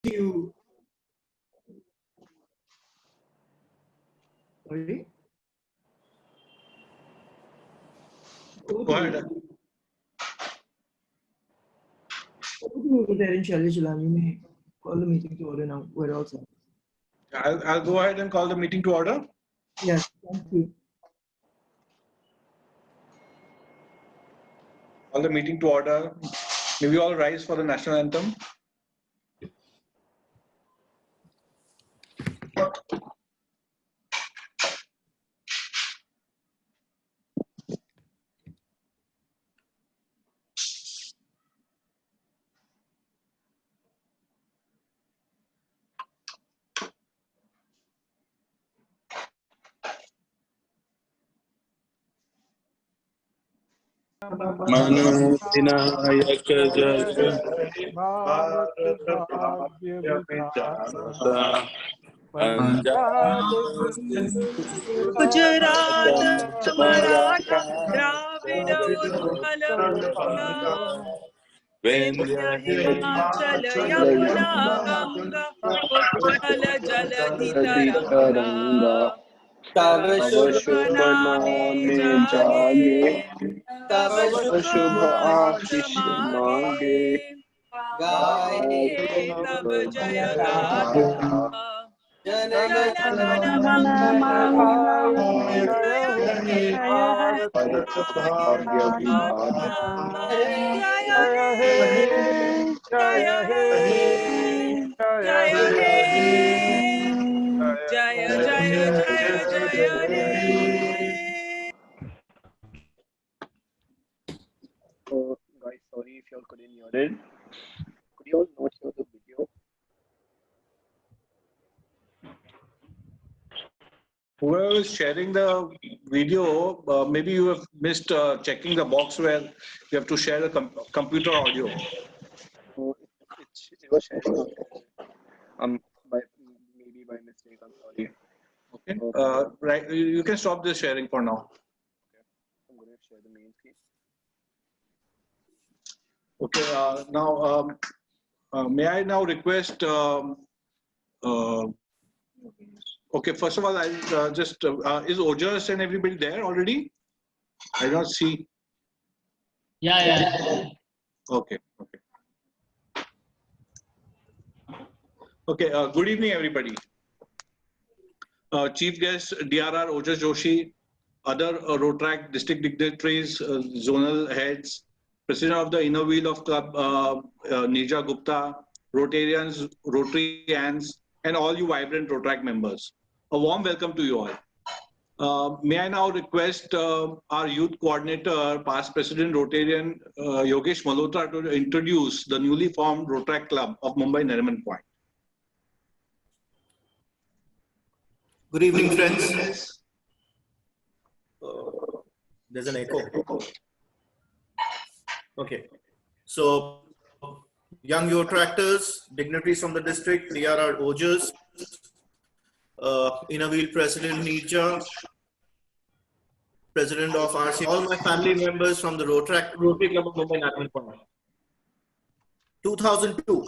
you. Sorry? Go ahead. Over there in Shailajalan, you may call the meeting to order now. We're all set. I'll go ahead and call the meeting to order. Yes, thank you. Call the meeting to order. May we all rise for the national anthem. मनोविनायक जय भारत भाग्य विधाता पंजाब गुजरात मराठा द्राविड उत्कल गंगा विंध्य हिमाचल यमुना गंगा उत्कल जलधि तरंगा तव शुभ नामे जागे तव शुभ आशीष मांगे गाए तब जय गाथा जन गण मन जय हे भारत भाग्य विधाता जय जय हे जय हे जय हे जय जय जय हे So, guys, sorry if you all couldn't hear it. Could you all not hear the video? Whoever is sharing the video, maybe you have missed checking the box where you have to share the computer audio. So it was sharing. Maybe by mistake. I'm sorry. Okay. Right. You can stop this sharing for now. Okay. I'm going to share the main screen. Okay. Now, may I now request? Okay. First of all, I'll just is Ojas and everybody there already? I don't see. Yeah. Okay. Okay. Good evening, everybody. Chief guest DRR Ojas Joshi, other Rotaract district dignitaries, zonal heads, President of the Inner Wheel of Club Nirja Gupta, Rotarians, Rotarians, and all you vibrant Rotaract members. A warm welcome to you all. May I now request our youth coordinator, past President Rotarian Yogesh Malhotra, to introduce the newly formed Rotaract Club of Mumbai Nariman Point. Good evening, friends. There's an echo. Okay. So, young Rotaractors, dignitaries from the district, DRR Ojas, Inner Wheel President Nirja, President of RC, all my family members from the Rotary Club of Mumbai Nariman Point. 2002,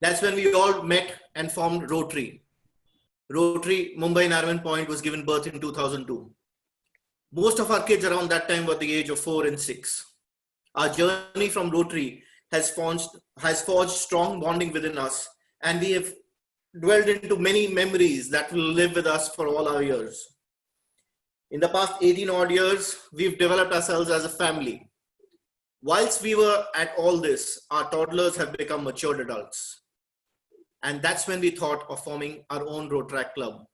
that's when we all met and formed Rotary. Rotary Mumbai Nariman Point was given birth in 2002. Most of our kids around that time were the age of 4 and 6. Our journey from Rotary has forged strong bonding within us, and we have dwelled into many memories that will live with us for all our years. In the past 18 odd years, we've developed ourselves as a family. Whilst we were at all this, our toddlers have become matured adults. And that's when we thought of forming our own Rotaract Club.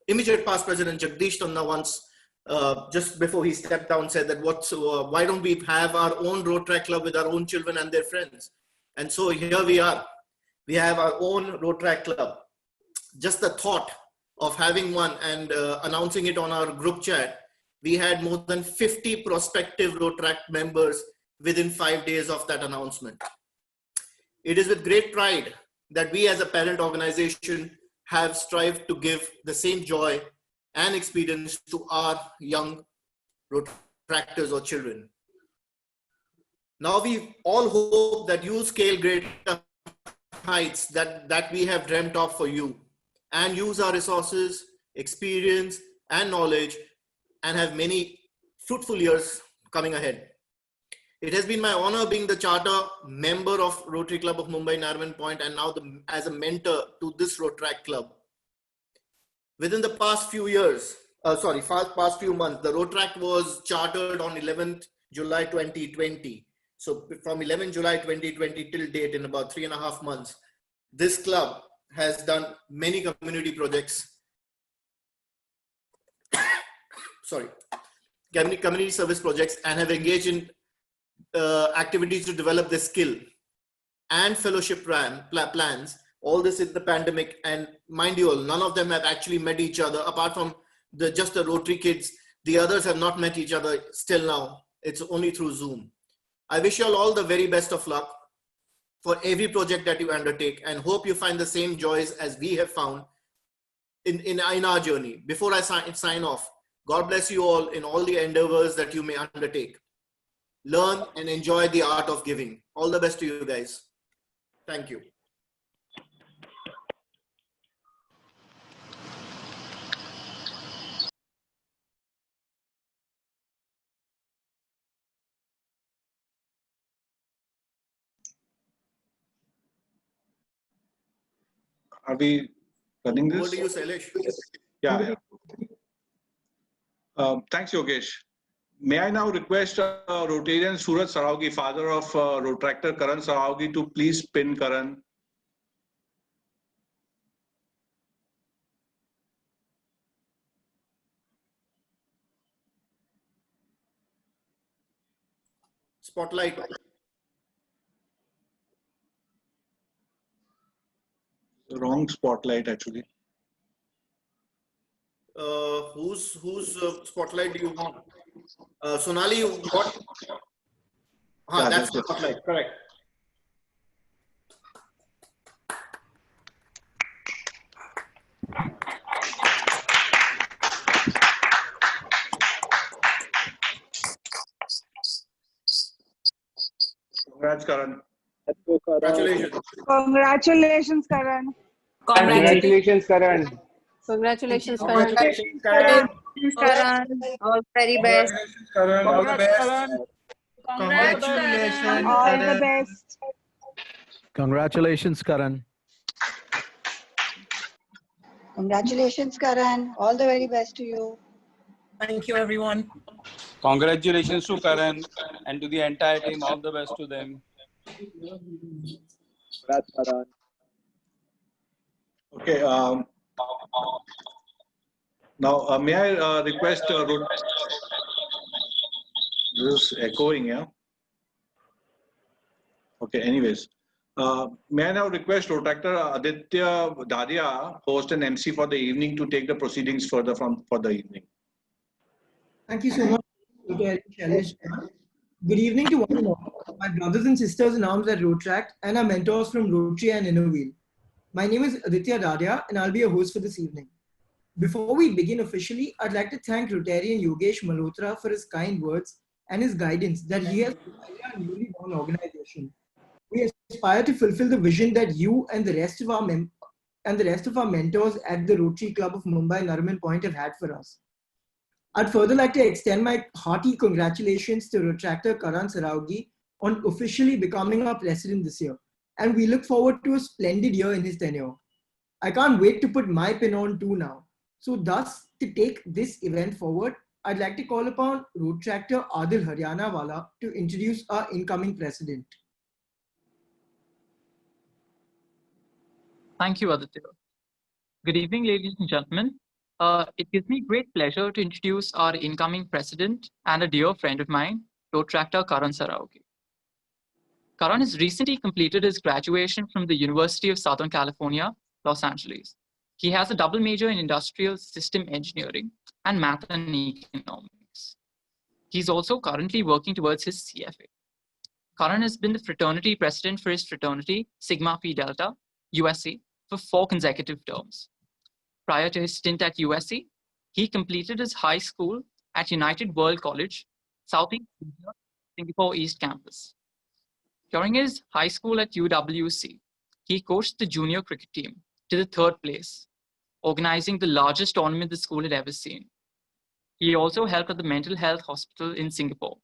Immediate past president Jagdish Tanna once, just before he stepped down, said that why don't we have our own Rotaract Club with our own children and their friends? And so here we are. We have our own Rotaract Club. Just the thought of having one and announcing it on our group chat, we had more than 50 prospective Rotaract members within 5 days of that announcement. It is with great pride that we as a parent organization have strived to give the same joy and experience to our young Rotaractors or children. Now we all hope that you scale greater heights that we have dreamt of for you, and use our resources, experience, and knowledge, and have many fruitful years coming ahead. It has been my honor being the charter member of Rotary Club of Mumbai Nariman Point, and now as a mentor to this Rotaract club. Within the past few years, past few months, the Rotaract was chartered on 11th July 2020. So from 11 July 2020 till date, in about 3.5 months, this club has done many community projects. Community service projects, and have engaged in activities to develop their skill and fellowship plans. All this in the pandemic, and mind you all, none of them have actually met each other apart from just the Rotary kids. The others have not met each other still now. It's only through Zoom. I wish you all the very best of luck for every project that you undertake, and hope you find the same joys as we have found in our journey. Before I sign off, God bless you all in all the endeavors that you may undertake. Learn and enjoy the art of giving. All the best to you guys. Thank you. Are we running this? Over to you, Sailesh. Yeah. Thanks, Yogesh. May I now request Rotarian Surat Saraugi, father of Rotractor Karan Saraugi, to please pin Karan. Spotlight. Wrong spotlight, actually. Whose spotlight do you want? Sonali, you got? Yeah, that's the spotlight. Correct. Congrats, Karan. Let's go, Karan. Congratulations. Congratulations, Karan. Congratulations, Karan. Congratulations, Karan. Congratulations, Karan. Karan. All very best. Karan, all the best. Congratulations, All the Karan. best. Congratulations, Karan. Congratulations, Karan. All the very best to you. Thank you, everyone. Congratulations to Karan and to the entire team. All the best to them. Congrats, Karan. Okay. Now, may I request? This is echoing, yeah. Okay. Anyways, may I now request Rotractor Aditya Dadia, host and MC for the evening, to take the proceedings further for the evening. Thank you so much, Dr. Shailesh. Good evening to one and all, my brothers and sisters in arms at Rotaract and our mentors from Rotary and Innoveel. My name is Aditya Dadia, and I'll be your host for this evening. Before we begin officially, I'd like to thank Rotarian Yogesh Malhotra for his kind words and his guidance that he has provided our newly born organization. We aspire to fulfill the vision that you and the rest of our mentors at the Rotary Club of Mumbai Nariman Point have had for us. I'd further like to extend my hearty congratulations to Rotractor Karan Saraugi on officially becoming our president this year, and we look forward to a splendid year in his tenure. I can't wait to put my pin on too now. So thus, to take this event forward, I'd like to call upon Rotractor Adil Haryanawala to introduce our incoming president. Thank you, Aditya. Good evening, ladies and gentlemen. It gives me great pleasure to introduce our incoming president and a dear friend of mine, Rotractor Karan Saraugi. Karan has recently completed his graduation from the University of Southern California, Los Angeles. He has a double major in industrial system engineering and math and economics. He's also currently working towards his CFA. Karan has been the fraternity president for his fraternity, Sigma Phi Delta, USC, for 4 consecutive terms. Prior to his stint at USC, he completed his high school at United World College, Southeast Asia, Singapore East Campus. During his high school at UWC, He coached the junior cricket team to the 3rd place, organizing the largest tournament the school had ever seen. He also helped at the mental health hospital in Singapore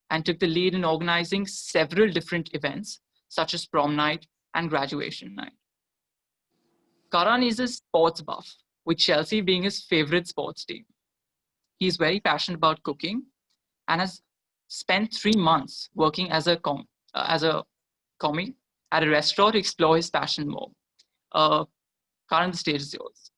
and took the lead in organizing several different events, such as prom night and graduation night. Karan is a sports buff, with Chelsea being his favorite sports team. He is very passionate about cooking and has spent 3 months working as a commie at a restaurant to explore his passion more. Karan, the stage is yours.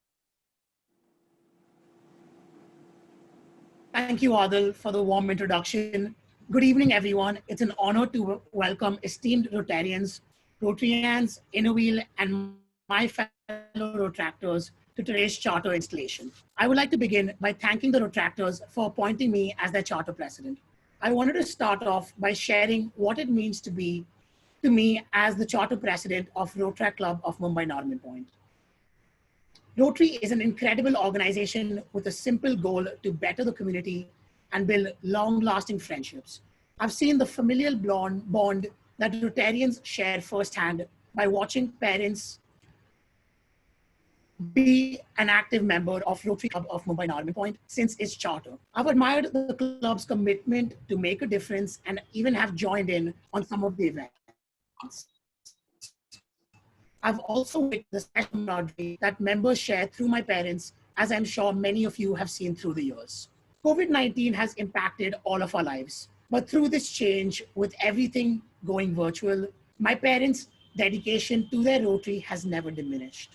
Thank you, Adil, for the warm introduction. Good evening, everyone. It's an honor to welcome esteemed Rotarians, Rotarians, Innovil, and my fellow Rotractors to today's charter installation. I would like to begin by thanking the Rotractors for appointing me as their charter president. I wanted to start off by sharing what it means to be to me as the charter president of Rotaract Club of Mumbai Nariman Point. Rotary is an incredible organization with a simple goal to better the community and build long-lasting friendships. I've seen the familial bond that Rotarians share firsthand by watching parents be an active member of Rotary Club of Mumbai Nariman Point since its charter. I've admired the club's commitment to make a difference and even have joined in on some of the events. I've also witnessed the special camaraderie that members share through my parents, as I'm sure many of you have seen through the years. COVID-19 has impacted all of our lives, but through this change, with everything going virtual, my parents' dedication to their Rotary has never diminished.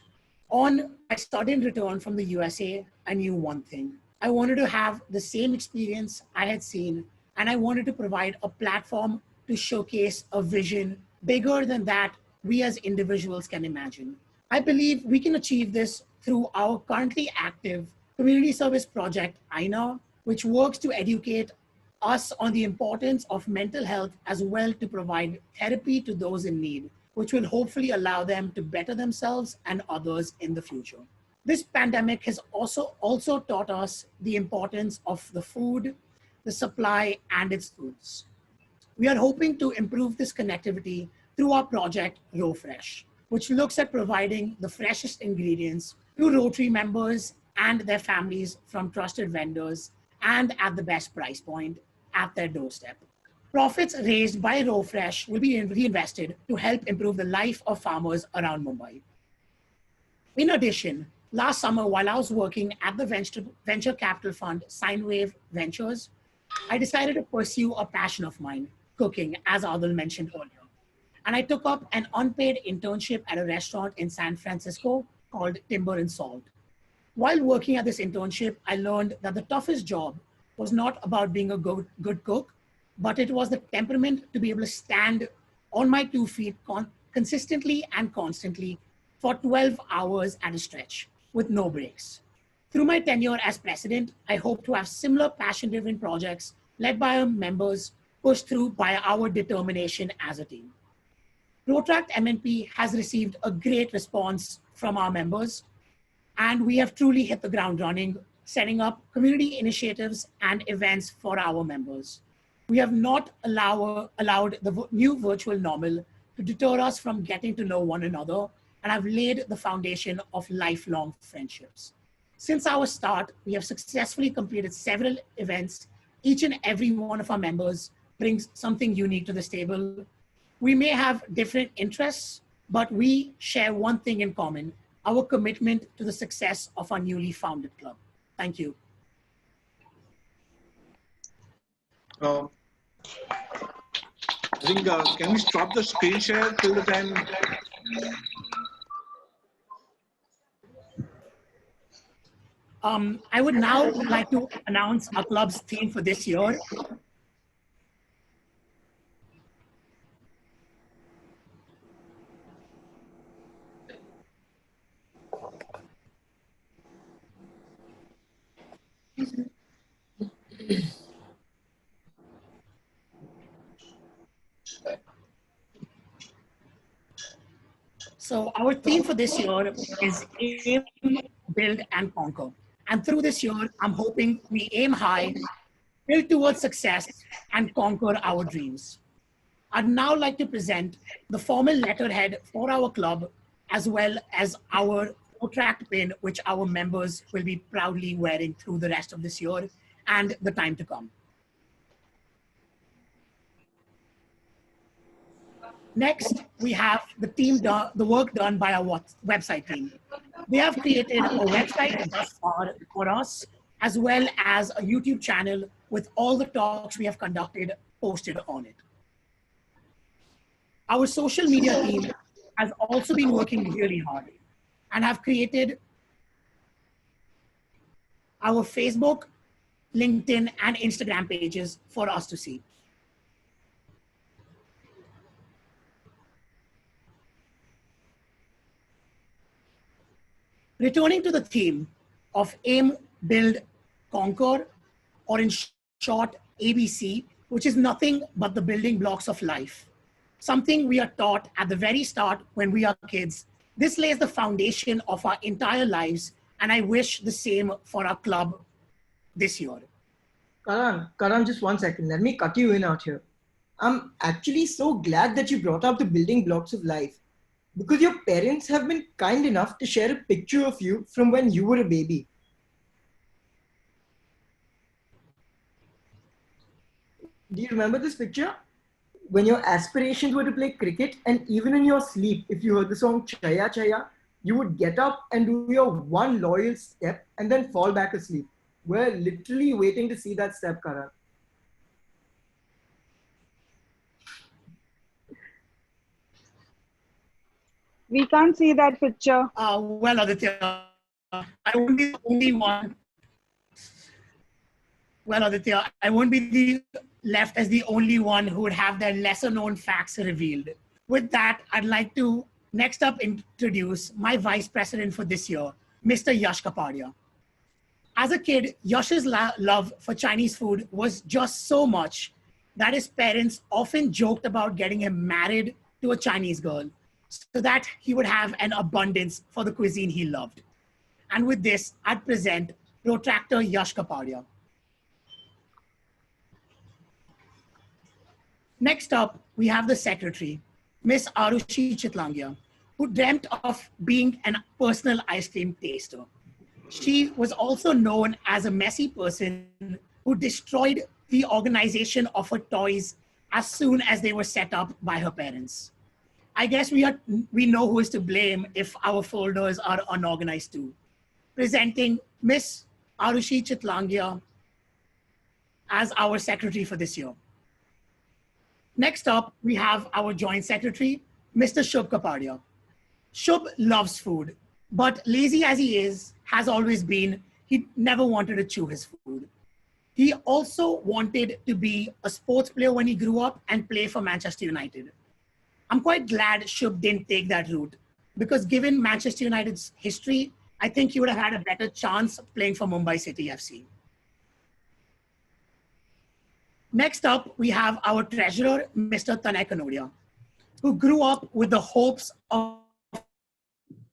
On my sudden return from the USA, I knew one thing. I wanted to have the same experience I had seen, and I wanted to provide a platform to showcase a vision bigger than that we as individuals can imagine. I believe we can achieve this through our currently active community service project, INA, which works to educate us on the importance of mental health as well to provide therapy to those in need, which will hopefully allow them to better themselves and others in the future. This pandemic has also taught us the importance of the food, the supply, and its fruits. We are hoping to improve this connectivity through our project RoFresh, which looks at providing the freshest ingredients to Rotary members and their families from trusted vendors and at the best price point at their doorstep. Profits raised by RoFresh will be reinvested to help improve the life of farmers around Mumbai. In addition, last summer, while I was working at the venture capital fund Sinewave Ventures, I decided to pursue a passion of mine, cooking, as Adil mentioned earlier. And I took up an unpaid internship at a restaurant in San Francisco called Timber and Salt. While working at this internship, I learned that the toughest job was not about being a good cook, but it was the temperament to be able to stand on my 2 feet consistently and constantly for 12 hours at a stretch with no breaks. Through my tenure as president, I hope to have similar passion-driven projects led by our members, pushed through by our determination as a team. Rotaract MNP has received a great response from our members, and we have truly hit the ground running, setting up community initiatives and events for our members. We have not allowed the new virtual normal to deter us from getting to know one another, and have laid the foundation of lifelong friendships. Since our start, we have successfully completed several events. Each and every one of our members brings something unique to this table. We may have different interests, but we share one thing in common, our commitment to the success of our newly founded club. Thank you. Can we stop the screen share till the time? I would now like to announce our club's theme for this year. So our theme for this year is aim, build, and conquer. And through this year, I'm hoping we aim high, build towards success, and conquer our dreams. I'd now like to present the formal letterhead for our club, as well as our Rotaract pin, which our members will be proudly wearing through the rest of this year and the time to come. Next, we have the work done by our website team. They have created a website thus far for us, as well as a YouTube channel with all the talks we have conducted posted on it. Our social media team has also been working really hard and have created our Facebook, LinkedIn, and Instagram pages for us to see. Returning to the theme of aim, build, conquer, or in short, ABC, which is nothing but the building blocks of life. Something we are taught at the very start when we are kids. This lays the foundation of our entire lives, and I wish the same for our club this year. Karan, just 1 second. Let me cut you in out here. I'm actually so glad that you brought up the building blocks of life, because your parents have been kind enough to share a picture of you from when you were a baby. Do you remember this picture? When your aspirations were to play cricket, and even in your sleep, if you heard the song Chaya Chaya, you would get up and do your one loyal step and then fall back asleep. We're literally waiting to see that step, Karan. We can't see that picture. Well, Aditya, I won't be the only one. Well, Aditya, I won't be left as the only one who would have their lesser known facts revealed. With that, I'd like to next up introduce my vice president for this year, Mr. Yash Kapadia. As a kid, Yash's love for Chinese food was just so much that his parents often joked about getting him married to a Chinese girl so that he would have an abundance for the cuisine he loved. And with this, I'd present Rotaractor Yash Kapadia. Next up, we have the secretary, Miss Arushi Chitlangia, who dreamt of being a personal ice cream taster. She was also known as a messy person who destroyed the organization of her toys as soon as they were set up by her parents. I guess we know who is to blame if our folders are unorganized too. Presenting Miss Arushi Chitlangia as our secretary for this year. Next up, we have our joint secretary, Mr. Shubh Kapadia. Shubh loves food, but lazy as he has always been, he never wanted to chew his food. He also wanted to be a sports player when he grew up and play for Manchester United. I'm quite glad Shubh didn't take that route, because given Manchester United's history, I think he would have had a better chance playing for Mumbai City FC. Next up, we have our treasurer, Mr. Tanay Kanodia, who grew up with the hopes of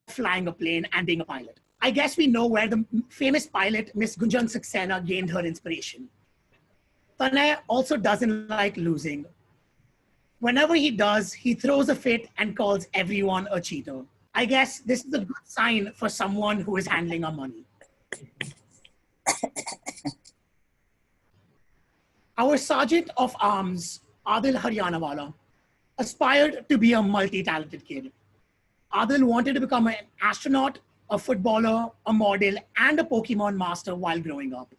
flying a plane and being a pilot. I guess we know where the famous pilot, Miss Gunjan Saxena, gained her inspiration. Tanay also doesn't like losing. Whenever he does, he throws a fit and calls everyone a cheater. I guess this is a good sign for someone who is handling our money. Our Sergeant of Arms, Adil Haryanawala, aspired to be a multi-talented kid. Adil wanted to become an astronaut, a footballer, a model, and a Pokemon master while growing up.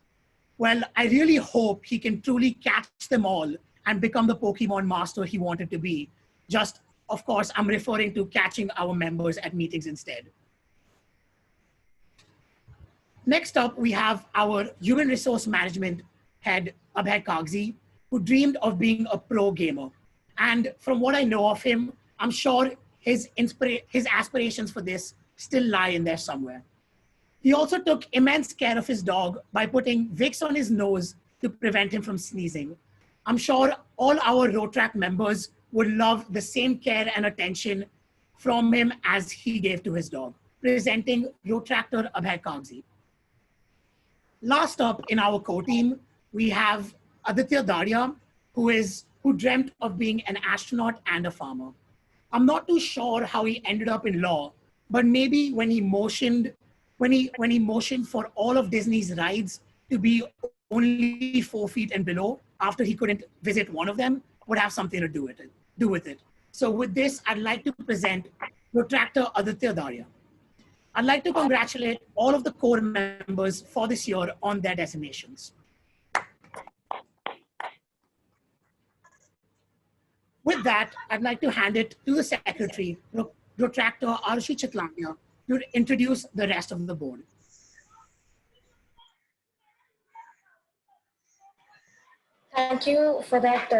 Well, I really hope he can truly catch them all and become the Pokemon master he wanted to be. Just, of course, I'm referring to catching our members at meetings instead. Next up, we have our human resource management head, Abhay Kagzi, who dreamed of being a pro gamer. And from what I know of him, I'm sure his aspirations for this still lie in there somewhere. He also took immense care of his dog by putting Vicks on his nose to prevent him from sneezing. I'm sure all our Rotaract members would love the same care and attention from him as he gave to his dog. Presenting Rotaractor Abhay Kagzi. Last up in our core team, we have Aditya Daria, who is who dreamt of being an astronaut and a farmer. I'm not too sure how he ended up in law, but maybe when he motioned for all of Disney's rides to be only 4 feet and below after he couldn't visit one of them would have something to do with it. So with this, I'd like to present Protractor Aditya Daria. I'd like to congratulate all of the core members for this year on their designations. With that, I'd like to hand it to the secretary, Protractor Arushi Chitlamia, to introduce the rest of the board. Thank you for that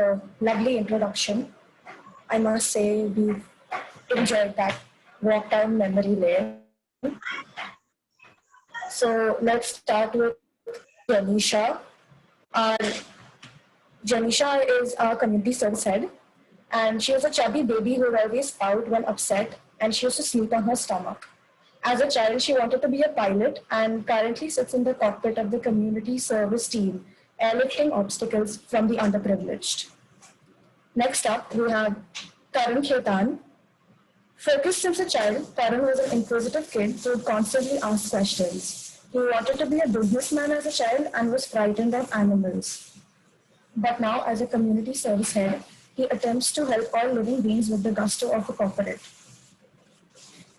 lovely introduction. I must say we've enjoyed that walk down memory lane. So let's start with Janisha. Janisha is our community service head, and she was a chubby baby who would always pout when upset, and she used to sleep on her stomach. As a child, she wanted to be a pilot and currently sits in the cockpit of the community service team, airlifting obstacles from the underprivileged. Next up, we have Karan Khetan. Focused since a child, Karan was an inquisitive kid who would constantly ask questions. He wanted to be a businessman as a child and was frightened of animals. But now, as a community service head, he attempts to help all living beings with the gusto of a corporate.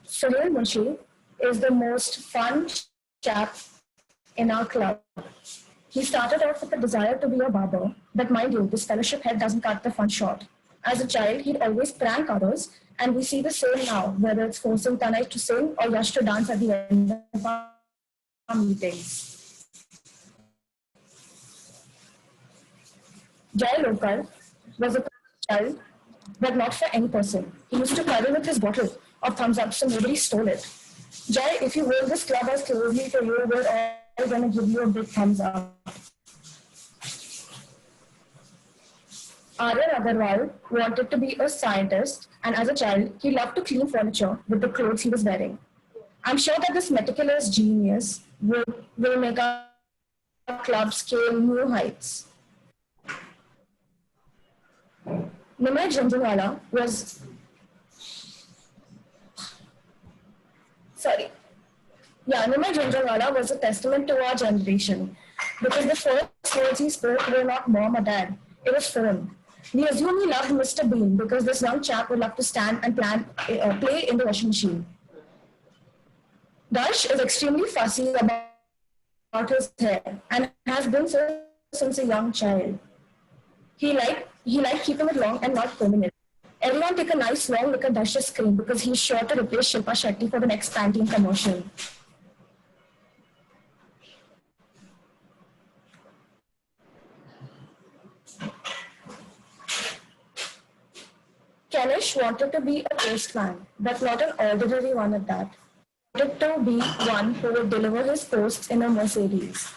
Sunil Munshi is the most fun chap in our club. He started off with a desire to be a barber, but mind you, this fellowship head doesn't cut the fun short. As a child, he'd always prank others, and we see the same now, whether it's forcing Tanay to sing or Yash to dance at the end of our meetings. Jai Lokal was a child, but not for any person. He used to cuddle with his bottle of thumbs up so nobody stole it. Jai, if you hold this club as closely to you, we're all going to give you a big thumbs up. Aryan Agarwal wanted to be a scientist, and as a child, he loved to clean furniture with the clothes he was wearing. I'm sure that this meticulous genius will make our club scale new heights. Nimai Jhanjhanwala was... Nimai Jhanjhanwala was a testament to our generation because the first words he spoke were not mom or dad, it was phone. We assume he loved Mr. Bean because this young chap would love to stand and play in the washing machine. Darsh is extremely fussy about his hair and has been so since a young child. He liked keeping it long and not combing it. Everyone take a nice long look at Darsh's screen because he's sure to replace Shilpa Shetty for the next Pantene commercial. Kenish wanted to be a postman, but not an ordinary one at that. He wanted to be one who would deliver his posts in a Mercedes.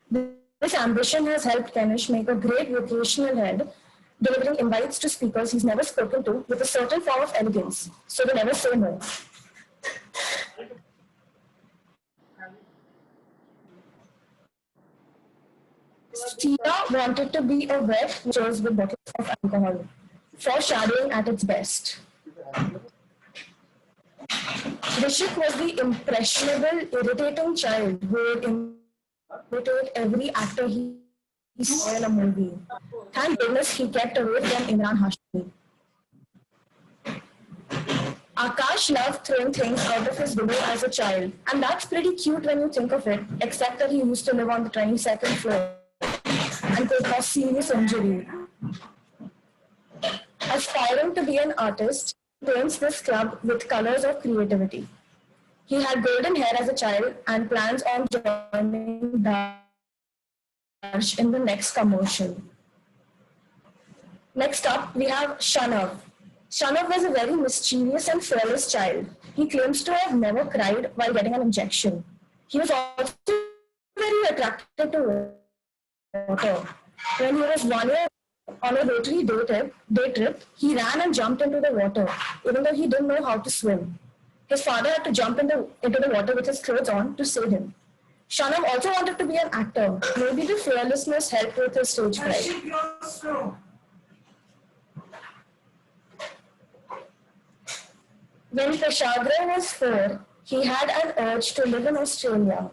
This ambition has helped Kenish make a great vocational head, delivering invites to speakers he's never spoken to with a certain form of elegance, so they never say no. Tina wanted to be a vet who chose with bottles of alcohol, foreshadowing at its best. Rishik was the impressionable, irritating child who would imitate every actor he saw in a movie. Thank goodness he kept away from Imran Hashmi. Akash loved throwing things out of his window as a child, and that's pretty cute when you think of it, except that he used to live on the 22nd floor and could cause serious injury. Aspiring to be an artist, he paints this club with colors of creativity. He had golden hair as a child and plans on joining Darsh in the next commercial. Next up, we have Shanav. Shanav was a very mischievous and fearless child. He claims to have never cried while getting an injection. He was also very attracted to water. When he was 1 year on a Rotary day trip, he ran and jumped into the water, even though he didn't know how to swim. His father had to jump into the water with his clothes on to save him. Shanav also wanted to be an actor. Maybe the fearlessness helped with his stage fright. When Peshagra was 4, he had an urge to live in Australia.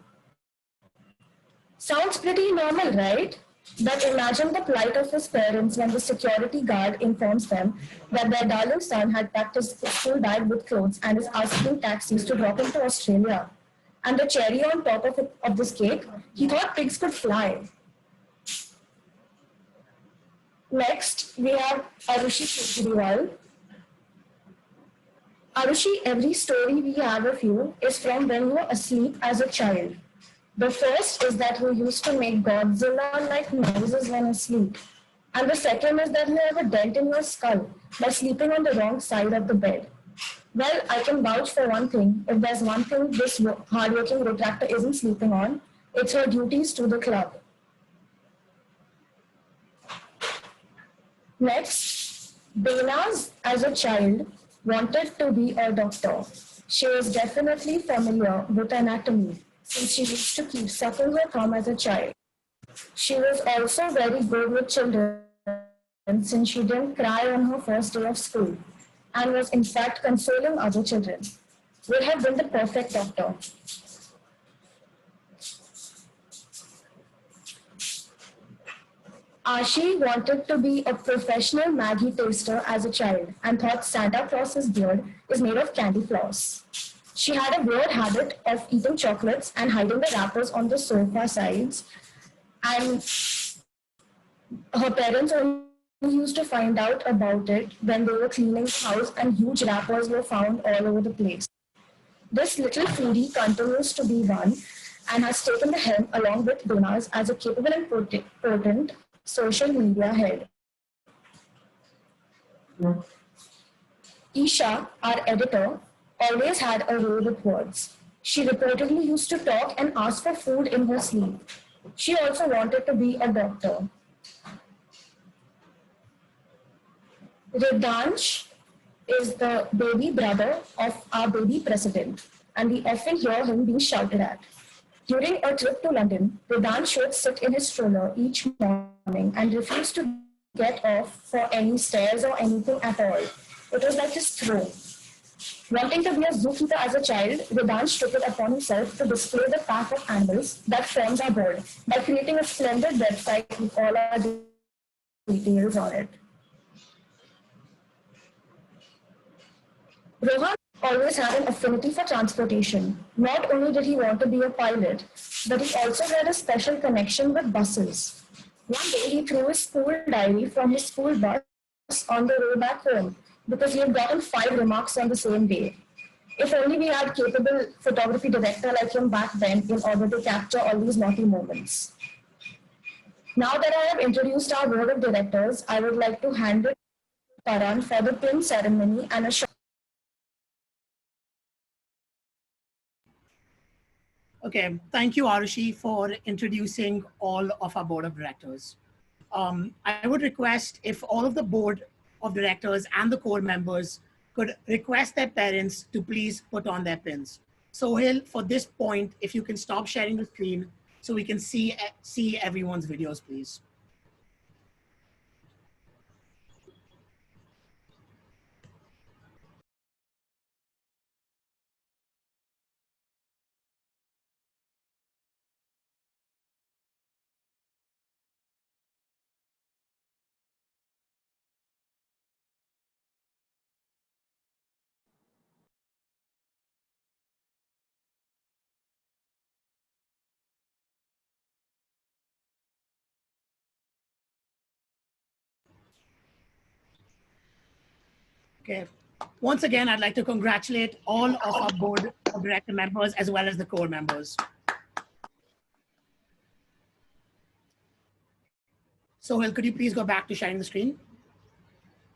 Sounds pretty normal, right? But imagine the plight of his parents when the security guard informs them that their darling son had packed his school bag with clothes and is asking taxis to drop him to Australia. And the cherry on top of this cake, he thought pigs could fly. Next, we have Arushi Kejriwal. Arushi, every story we have of you is from when you were asleep as a child. The first is that you used to make Godzilla-like noises when asleep. And the second is that you have a dent in your skull by sleeping on the wrong side of the bed. Well, I can vouch for one thing. If there's one thing this hardworking Rotractor isn't sleeping on, it's her duties to the club. Next, Benaz, as a child, wanted to be a doctor. She was definitely familiar with anatomy since she used to keep sucking her thumb as a child. She was also very good with children since she didn't cry on her first day of school and was in fact consoling other children. Would have been the perfect doctor. Ashi wanted to be a professional Maggie taster as a child and thought Santa Claus's beard is made of candy floss. She had a weird habit of eating chocolates and hiding the wrappers on the sofa sides, and her parents only used to find out about it when they were cleaning the house and huge wrappers were found all over the place. This little foodie continues to be one and has taken the helm along with Donas as a capable and potent social media head. Isha, our editor, always had a way with words. She reportedly used to talk and ask for food in her sleep. She also wanted to be a doctor. Ridansh is the baby brother of our baby president, and we often hear him being shouted at. During a trip to London, Ridansh would sit in his stroller each morning and refuse to get off for any stairs or anything at all. It was like his throne. Wanting to be a zookeeper as a child, Ridansh took it upon himself to display the pack of animals that forms our board by creating a splendid website with all our details on it. Rohan always had an affinity for transportation. Not only did he want to be a pilot, but he also had a special connection with buses. One day he threw his school diary from his school bus on the road back home because he had gotten 5 remarks on the same day. If only we had capable photography director like him back then in order to capture all these naughty moments. Now that I have introduced our board of directors, I would like to hand it to Karan for the pin ceremony and a short. Okay, thank you, Arushi, for introducing all of our board of directors. I would request if all of the board of directors and the core members could request their parents to please put on their pins. Sohail, for this point, if you can stop sharing the screen so we can see everyone's videos, please. Okay. Once again, I'd like to congratulate all of our board of director members as well as the core members. Sohail, could you please go back to sharing the screen?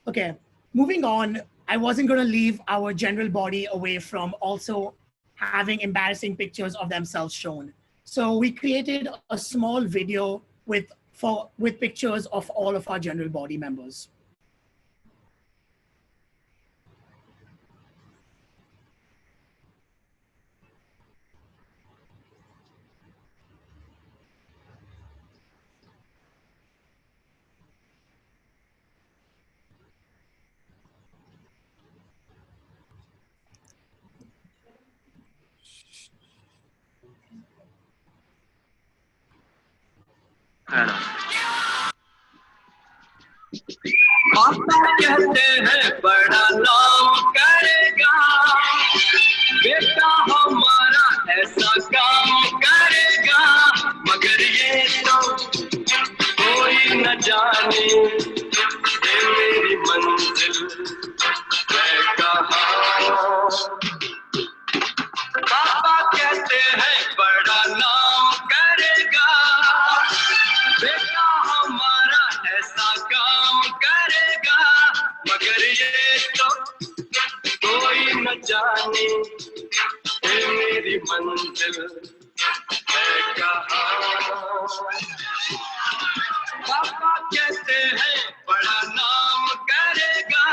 Okay, moving on, I wasn't going to leave our general body away from also having embarrassing pictures of themselves shown. So we created a small video with pictures of all of our general body members. पापा कहते हैं बड़ा नाम करेगा, बेटा हमारा ऐसा काम करेगा, मगर ये तो कोई न जाने ये मेरी मंजिल है कहाँ। पापा कहते हैं बड़ा नाम करेगा, बेटा हमारा ऐसा काम करेगा, मगर ये तो कोई न जाने ये मेरी मंजिल है कहाँ। पापा कहते हैं बड़ा नाम करेगा।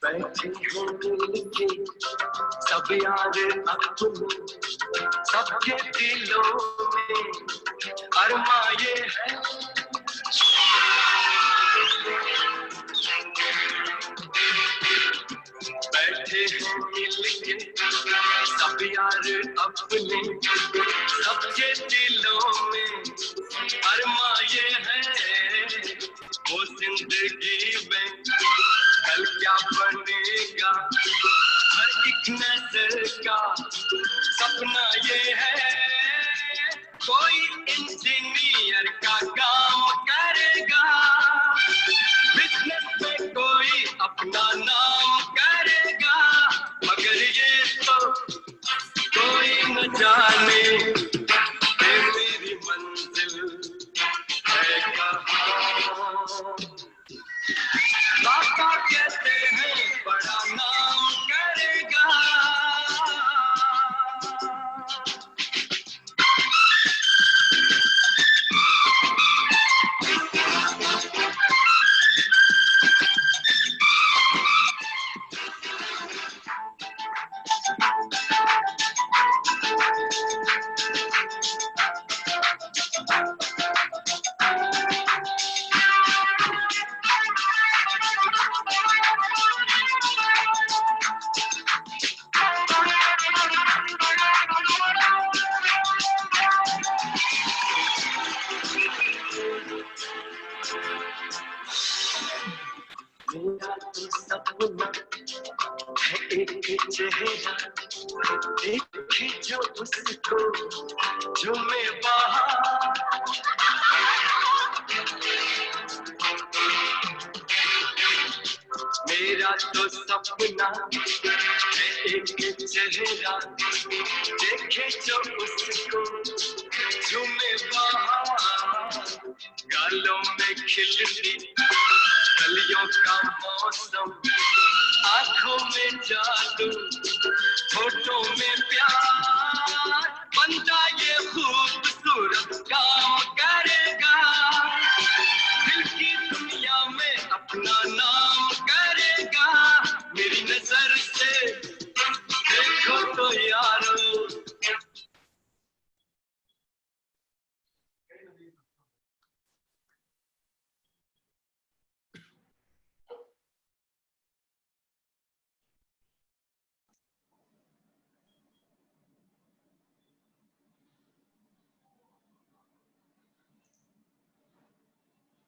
बैठे हैं मिलके सब यार अपने, सबके दिलों में अरमा ये है। बैठे हैं मिलके सब यार अपने, सबके दिलों में अरमा ये है। वो जिंदगी में कल क्या बनेगा, हर एक नजर का सपना ये है। कोई इंजीनियर का काम करेगा, बिजनेस में कोई अपना नाम करेगा, मगर ये तो कोई न जाने ये मेरी मंजिल है कहाँ। पापा कहते हैं बड़ा नाम करेगा। मेरा तो सपना है एक चेहरा, देखे जो उसको झूमे बाहर। मेरा तो सपना है एक चेहरा, देखे जो उसको झूमे बाहर। गालों में खिलती कलियों का मौसम, आंखों में जादू, होठों में प्यार। बंदा ये खूबसूरत काम करेगा, दिल की दुनिया में अपना नाम करेगा। मेरी नजर से देखो तो यारो,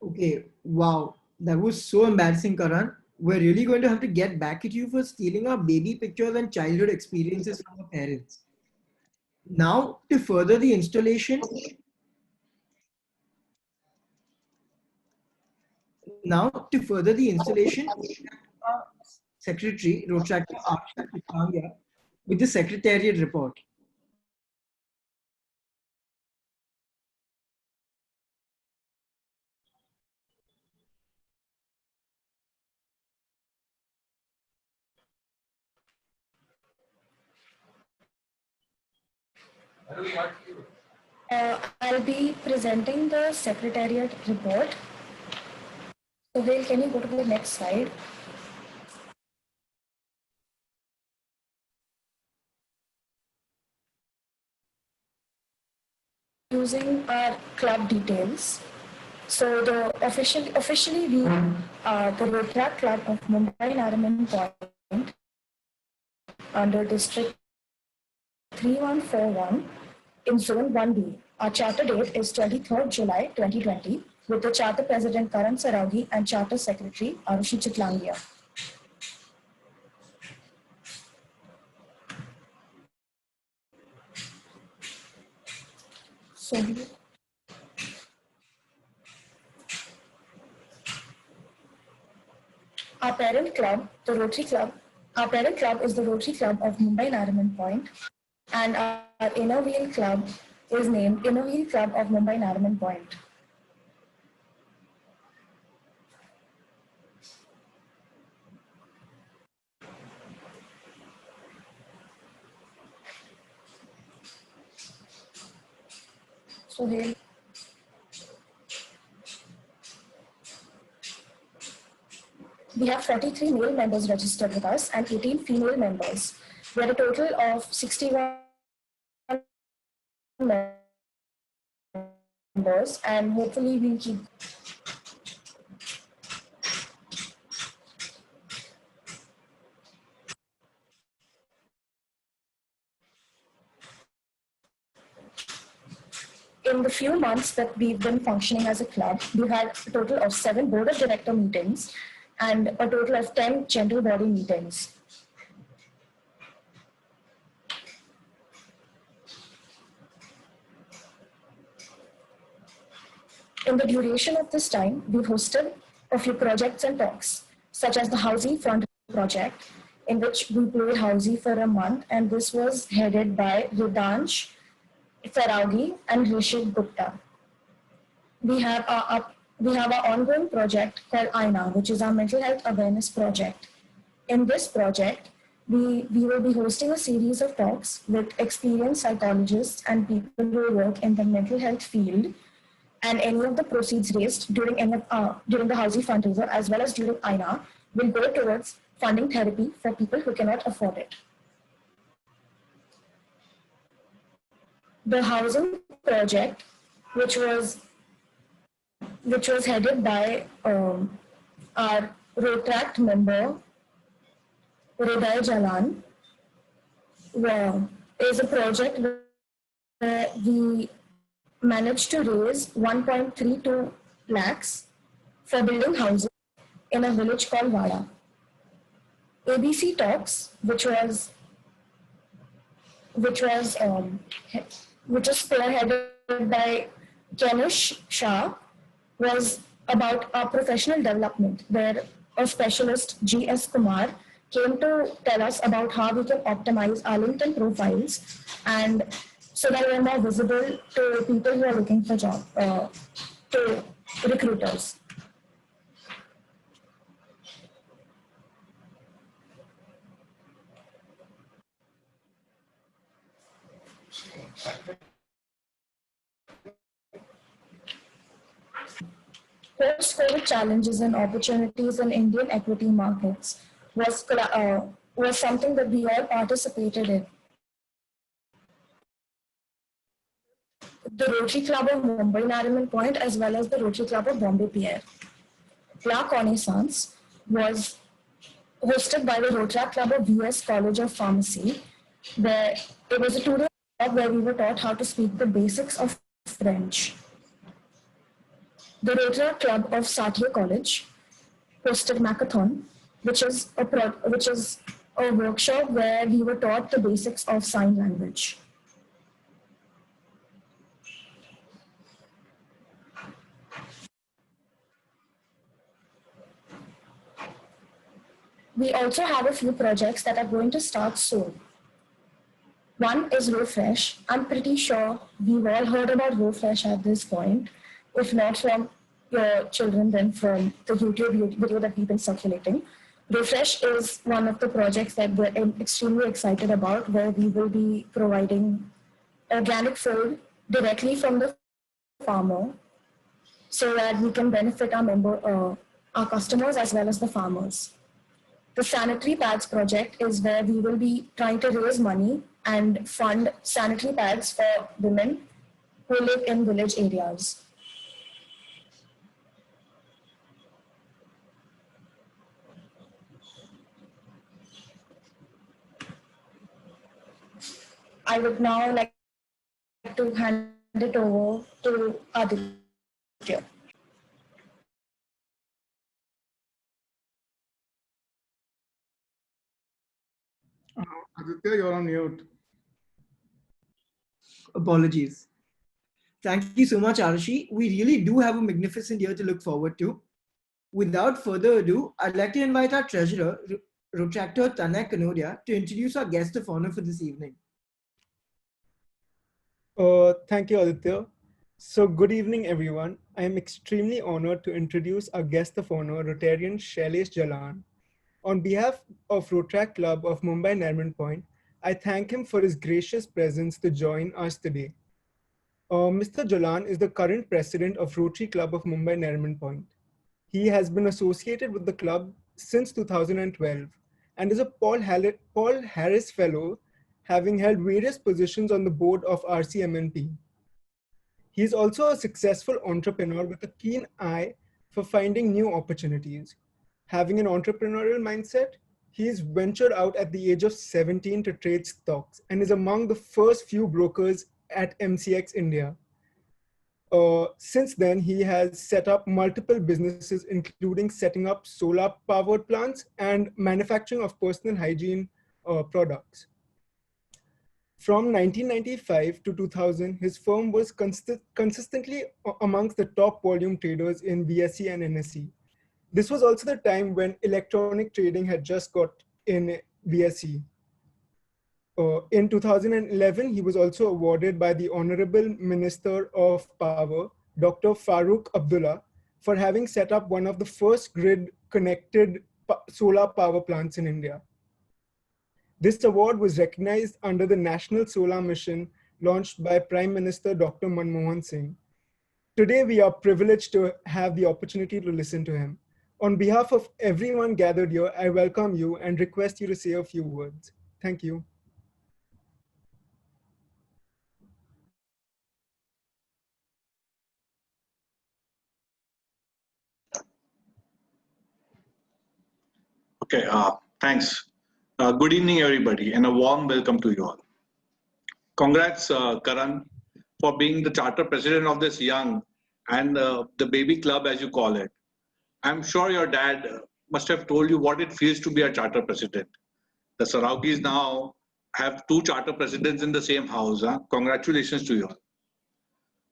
Okay, wow, that was so embarrassing, Karan. We're really going to have to get back at you for stealing our baby pictures and childhood experiences from our parents. Now, to further the installation, Secretary Rotaract with the Secretariat report. I'll be presenting the Secretariat report. So, Hale, can you go to the next slide? Using our club details. So officially we the Rotaract Club of Mumbai Nariman Point under District 3141 in Zone 1B. Our charter date is 23rd July 2020 with the Charter President Karan Saraugi and Charter Secretary Arushi Chitlangia. So our parent club, the Rotary Club, our parent club is the Rotary Club of Mumbai Nariman Point, and our inner wheel club is named Inner Wheel Club of Mumbai Nariman Point. So here, we have 43 male members registered with us and 18 female members. We are a total of 61 members, and hopefully we'll keep. In the few months that we've been functioning as a club, we've had a total of 7 board of director meetings and a total of 10 general body meetings. In the duration of this time, we've hosted a few projects and talks, such as the Housing Front project, in which we played Housey for a month, and this was headed by Ridansh Saraugi and Rishit Gupta. We have our ongoing project called INA, which is our mental health awareness project. In this project, we will be hosting a series of talks with experienced psychologists and people who work in the mental health field, and any of the proceeds raised during the housing fundraiser as well as during INA will go towards funding therapy for people who cannot afford it. The housing project, which was headed by our Rotaract member Hriday Jalan, is a project where we managed to raise 1.32 lakhs for building houses in a village called Vada. ABC Talks, which was spearheaded by Kenish Shah, was about our professional development, where a specialist, G.S. Kumar, came to tell us about how we can optimize our LinkedIn profiles and so that we're more visible to people who are looking for jobs, to recruiters. Post-COVID challenges and opportunities in Indian equity markets was something that we all participated in. The Rotary Club of Mumbai Nariman Point as well as the Rotary Club of Bombay Pierre. La Connaissance was hosted by the Rotaract Club of US College of Pharmacy, where it was a 2-day club where we were taught how to speak the basics of French. The Rotaract Club of Satya College hosted Hackathon, which is a workshop where we were taught the basics of sign language. We also have a few projects that are going to start soon. One is Refresh. I'm pretty sure we've all heard about Refresh at this point, if not from your children, then from the YouTube video that we've been circulating. Refresh is one of the projects that we're extremely excited about, where we will be providing organic food directly from the farmer so that we can benefit our customers as well as the farmers. The sanitary pads project is where we will be trying to raise money and fund sanitary pads for women who live in village areas. I would now like to hand it over to Aditya. Aditya, you're on mute. Apologies. Thank you so much, Arashi. We really do have a magnificent year to look forward to. Without further ado, I'd like to invite our treasurer, Rotractor Tanay Kanodia, to introduce our guest of honor for this evening. Thank you, Aditya. So good evening, everyone. I am extremely honored to introduce our guest of honor, Rotarian Shailesh Jalan. On behalf of Rotaract Club of Mumbai Nariman Point, I thank him for his gracious presence to join us today. Mr. Jalan is the current president of Rotary Club of Mumbai Nariman Point. He has been associated with the club since 2012 and is a Paul Harris Fellow, having held various positions on the board of RCMNP. He is also a successful entrepreneur with a keen eye for finding new opportunities. Having an entrepreneurial mindset, he is ventured out at the age of 17 to trade stocks and is among the first few brokers at MCX India. Since then, he has set up multiple businesses, including setting up solar powered plants and manufacturing of personal hygiene products. From 1995 to 2000, his firm was consistently amongst the top volume traders in BSE and NSE. This was also the time when electronic trading had just got in BSE. In 2011, he was also awarded by the Honorable Minister of Power, Dr. Farooq Abdullah, for having set up one of the first grid-connected solar power plants in India. This award was recognized under the National Solar Mission launched by Prime Minister Dr. Manmohan Singh. Today, we are privileged to have the opportunity to listen to him. On behalf of everyone gathered here, I welcome you and request you to say a few words. Thank you. Okay, thanks. Good evening, everybody, and a warm welcome to you all. Congrats, Karan, for being the charter president of this young and the baby club, as you call it. I'm sure your dad must have told you what it feels to be a charter president. The Saraukis now have 2 charter presidents in the same house. Huh? Congratulations to you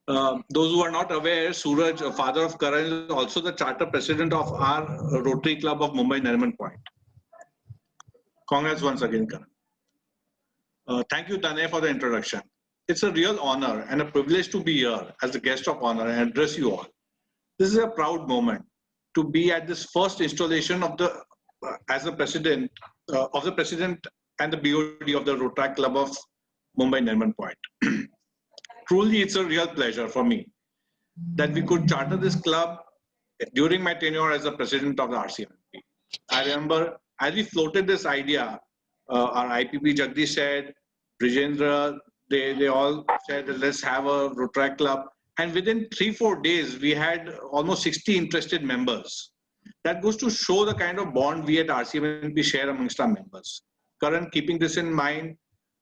all. Those who are not aware, Suraj, father of Karan, is also the charter president of our Rotary Club of Mumbai Nariman Point. Congrats once again, Karan. Thank you, Tanay, for the introduction. It's a real honor and a privilege to be here as the guest of honor and address you all. This is a proud moment to be at this first installation of the as the president and the BOD of the Rotaract Club of Mumbai Nariman Point. Truly, it's a real pleasure for me that we could charter this club during my tenure as the president of the RCMP. I remember as we floated this idea, our IPP Jagdish said, Brijendra, they all said, let's have a Rotaract club. And within 3-4 days, we had almost 60 interested members. That goes to show the kind of bond we at RCMP share amongst our members. Karan, keeping this in mind,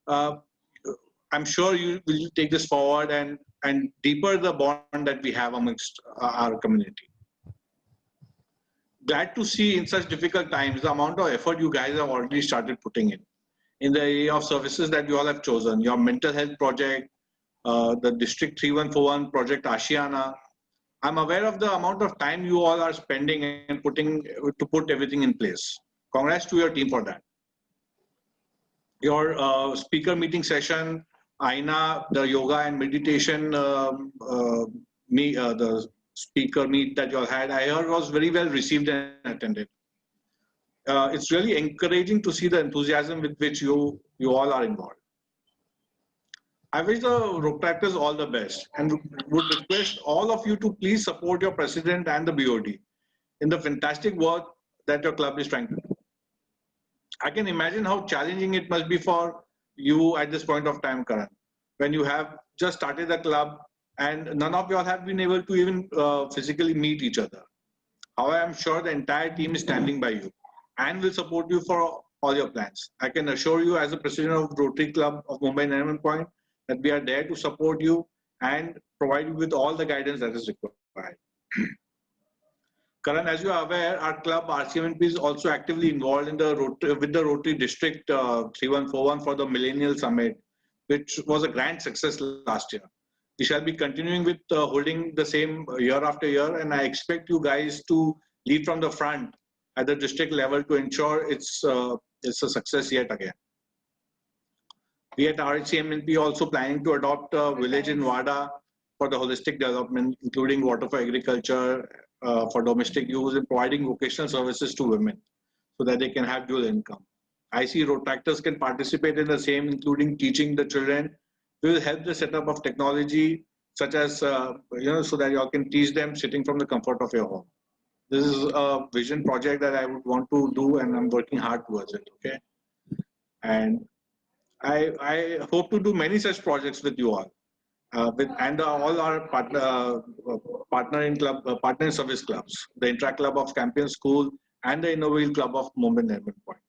I'm sure you will take this forward and deeper the bond that we have amongst our community. Glad to see in such difficult times the amount of effort you guys have already started putting in the area of services that you all have chosen. Your mental health project, the District 3141 project Ashiana. I'm aware of the amount of time you all are spending and putting to put everything in place. Congrats to your team for that. Your speaker meeting session, Aina, the yoga and meditation, the speaker meet that you all had, I heard was very well received and attended. It's really encouraging to see the enthusiasm with which you all are involved. I wish the Rotaractors all the best and would request all of you to please support your president and the BOD in the fantastic work that your club is trying to do. I can imagine how challenging it must be for you at this point of time, Karan, when you have just started the club and none of you all have been able to even physically meet each other. However, I'm sure the entire team is standing by you and will support you for all your plans. I can assure you as the president of Rotary Club of Mumbai Nariman Point that we are there to support you and provide you with all the guidance that is required. Karan, as you are aware, our club RCMNP is also actively involved in the with the Rotary District 3141 for the Millennial Summit, which was a grand success last year. We shall be continuing with holding the same year after year, and I expect you guys to lead from the front at the district level to ensure it's a success yet again. We at RCMNP also planning to adopt a village in Wada for the holistic development, including water for agriculture, for domestic use, and providing vocational services to women so that they can have dual income. I see Rotaractors can participate in the same, including teaching the children. We will help the setup of technology, such as so that you all can teach them sitting from the comfort of your home. This is a vision project that I would want to do, and I'm working hard towards it. Okay, and I hope to do many such projects with you all, all our partner in service clubs, the Intra Club of Campion School and the Innovil Club of Mumbai Nariman Point.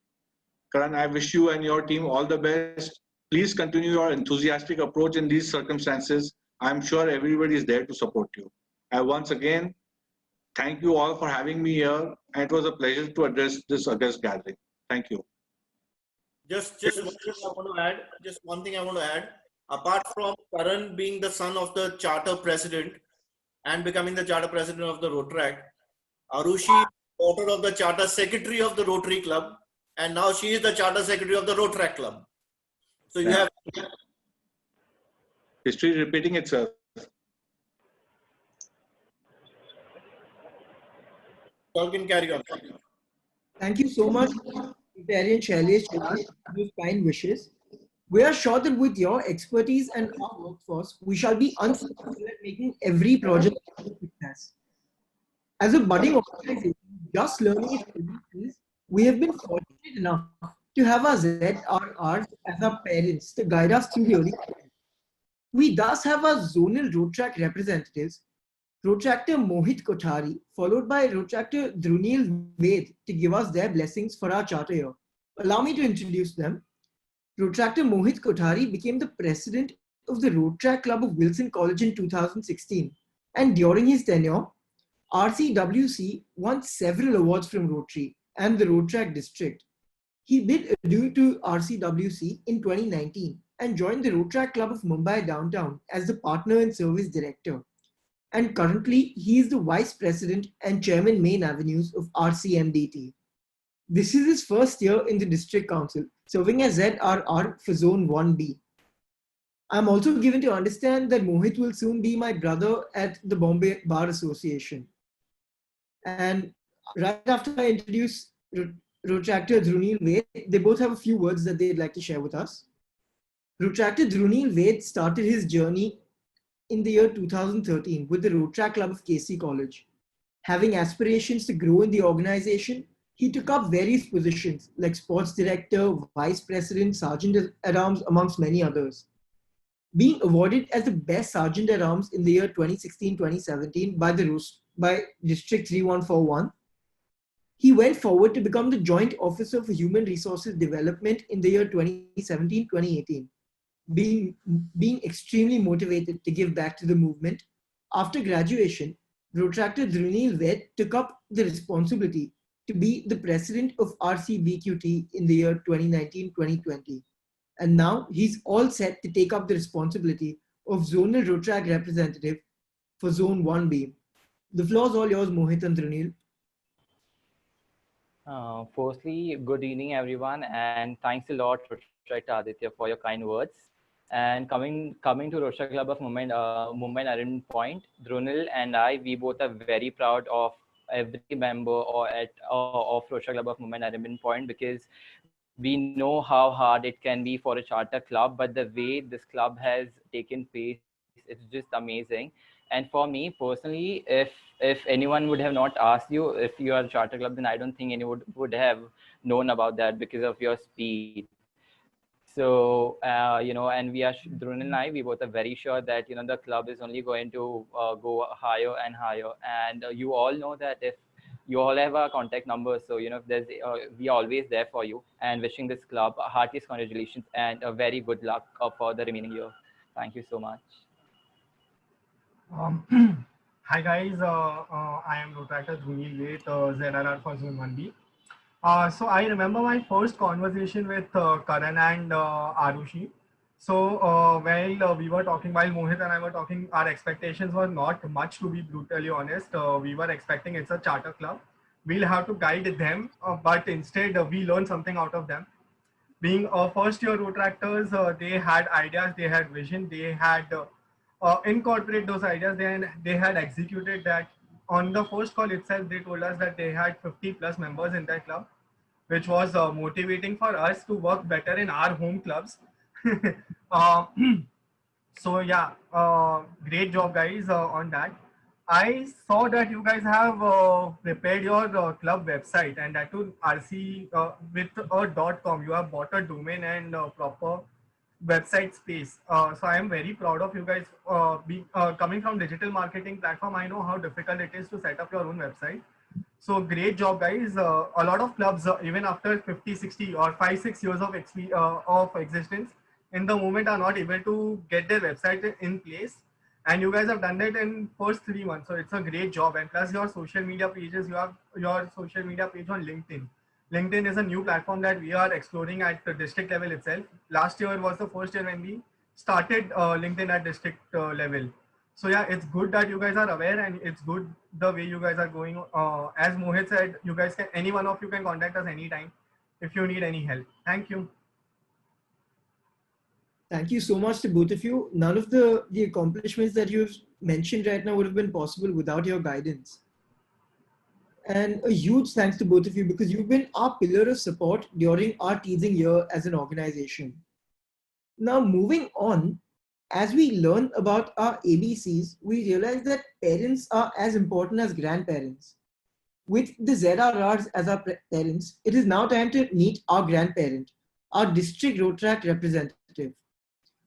Karan, I wish you and your team all the best. Please continue your enthusiastic approach in these circumstances. I'm sure everybody is there to support you. I once again thank you all for having me here, and it was a pleasure to address this August gathering. Thank you. Just one thing I want to add. Apart from Karan being the son of the charter president and becoming the charter president of the Rotaract, Arushi, daughter of the charter secretary of the Rotary Club, and now she is the charter secretary of the Rotaract Club. So you have history repeating itself. You can carry on. Thank you so much, Rotarian Shailesh, for those kind wishes. We are sure that with your expertise and our workforce, we shall be unstoppable at making every project a success. As a budding organization, just learning its positions, we have been fortunate enough to have our ZRRs as our parents to guide us through the early years. We thus have our zonal Rotaract representatives, Rotaractor Mohit Kothari, followed by Rotaractor Drunil Ved to give us their blessings for our charter year. Allow me to introduce them. Rotaractor Mohit Kothari became the president of the Rotaract Club of Wilson College in 2016, and during his tenure, RCWC won several awards from Rotary and the Rotaract district. He bid adieu to RCWC in 2019 and joined the Rotaract Club of Mumbai Downtown as the partner and service director. And currently, he is the vice president and chairman main avenues of RCMDT. This is his first year in the district council, serving as ZRR for Zone 1B. I'm also given to understand that Mohit will soon be my brother at the Bombay Bar Association. And right after I introduce Rotaractor Drunil Ved, they both have a few words that they'd like to share with us. Rotaractor Drunil Ved started his journey in the year 2013 with the Rotaract Club of KC College. Having aspirations to grow in the organization, he took up various positions like sports director, vice president, sergeant at arms, amongst many others. Being awarded as the best sergeant at arms in the year 2016-2017 by District 3141, he went forward to become the Joint Officer for Human Resources Development in the year 2017-2018. Being extremely motivated to give back to the movement, after graduation, Rotaractor Drunil Ved took up the responsibility to be the president of RCVQT in the year 2019-2020. And now he's all set to take up the responsibility of zonal Rotaract representative for Zone 1B. The floor is all yours, Mohit and Drunil. Firstly, good evening, everyone, and thanks a lot, Rotaract Aditya, for your kind words. And coming to Rotaract Club of Mumbai Nariman Point, Drunil and I, we both are very proud of every member of Rotaract Club of Mumbai Nariman Point, because we know how hard it can be for a charter club, but the way this club has taken pace, it's just amazing. And for me personally, if anyone would have not asked you if you are a charter club, then I don't think anyone would have known about that because of your speed. So and Drunil and I, we both are very sure that the club is only going to go higher and higher. And you all know that if you all have our contact numbers, so if there's we are always there for you. And wishing this club heartiest congratulations and a very good luck for the remaining year. Thank you so much. Hi guys, I am Rotaract Dhunil with ZRR for Zone 1B. So I remember my first conversation with Karan and Arushi. So while we were talking, while Mohit and I were talking, our expectations were not much, to be brutally honest. We were expecting it's a charter club. We'll have to guide them, but instead we learned something out of them. Being first year Rotaractors, they had ideas, they had vision, they had incorporate those ideas, then they had executed that. On the first call itself, they told us that they had 50 plus members in their club, which was motivating for us to work better in our home clubs. uh, so yeah, great job guys on that. I saw that you guys have prepared your club website, and that too RC with a .com. You have bought a domain and proper website space. So I am very proud of you guys. Coming from digital marketing platform, I know how difficult it is to set up your own website. So great job guys. A lot of clubs, even after 50, 60 or 5-6 years of existence, in the moment are not able to get their website in place. And you guys have done that in first 3 months. So it's a great job. And plus your social media pages, you have your social media page on LinkedIn. LinkedIn is a new platform that we are exploring at the district level itself. Last year was the first year when we started LinkedIn at district level. So yeah, it's good that you guys are aware, and it's good the way you guys are going. As Mohit said, you guys can, any one of you can contact us anytime if you need any help. Thank you. Thank you so much to both of you. None of the accomplishments that you've mentioned right now would have been possible without your guidance. And a huge thanks to both of you, because you've been our pillar of support during our teasing year as an organization. Now, moving on, as we learn about our ABCs, we realize that parents are as important as grandparents. With the ZRRs as our parents, it is now time to meet our grandparent, our district Rotaract representative.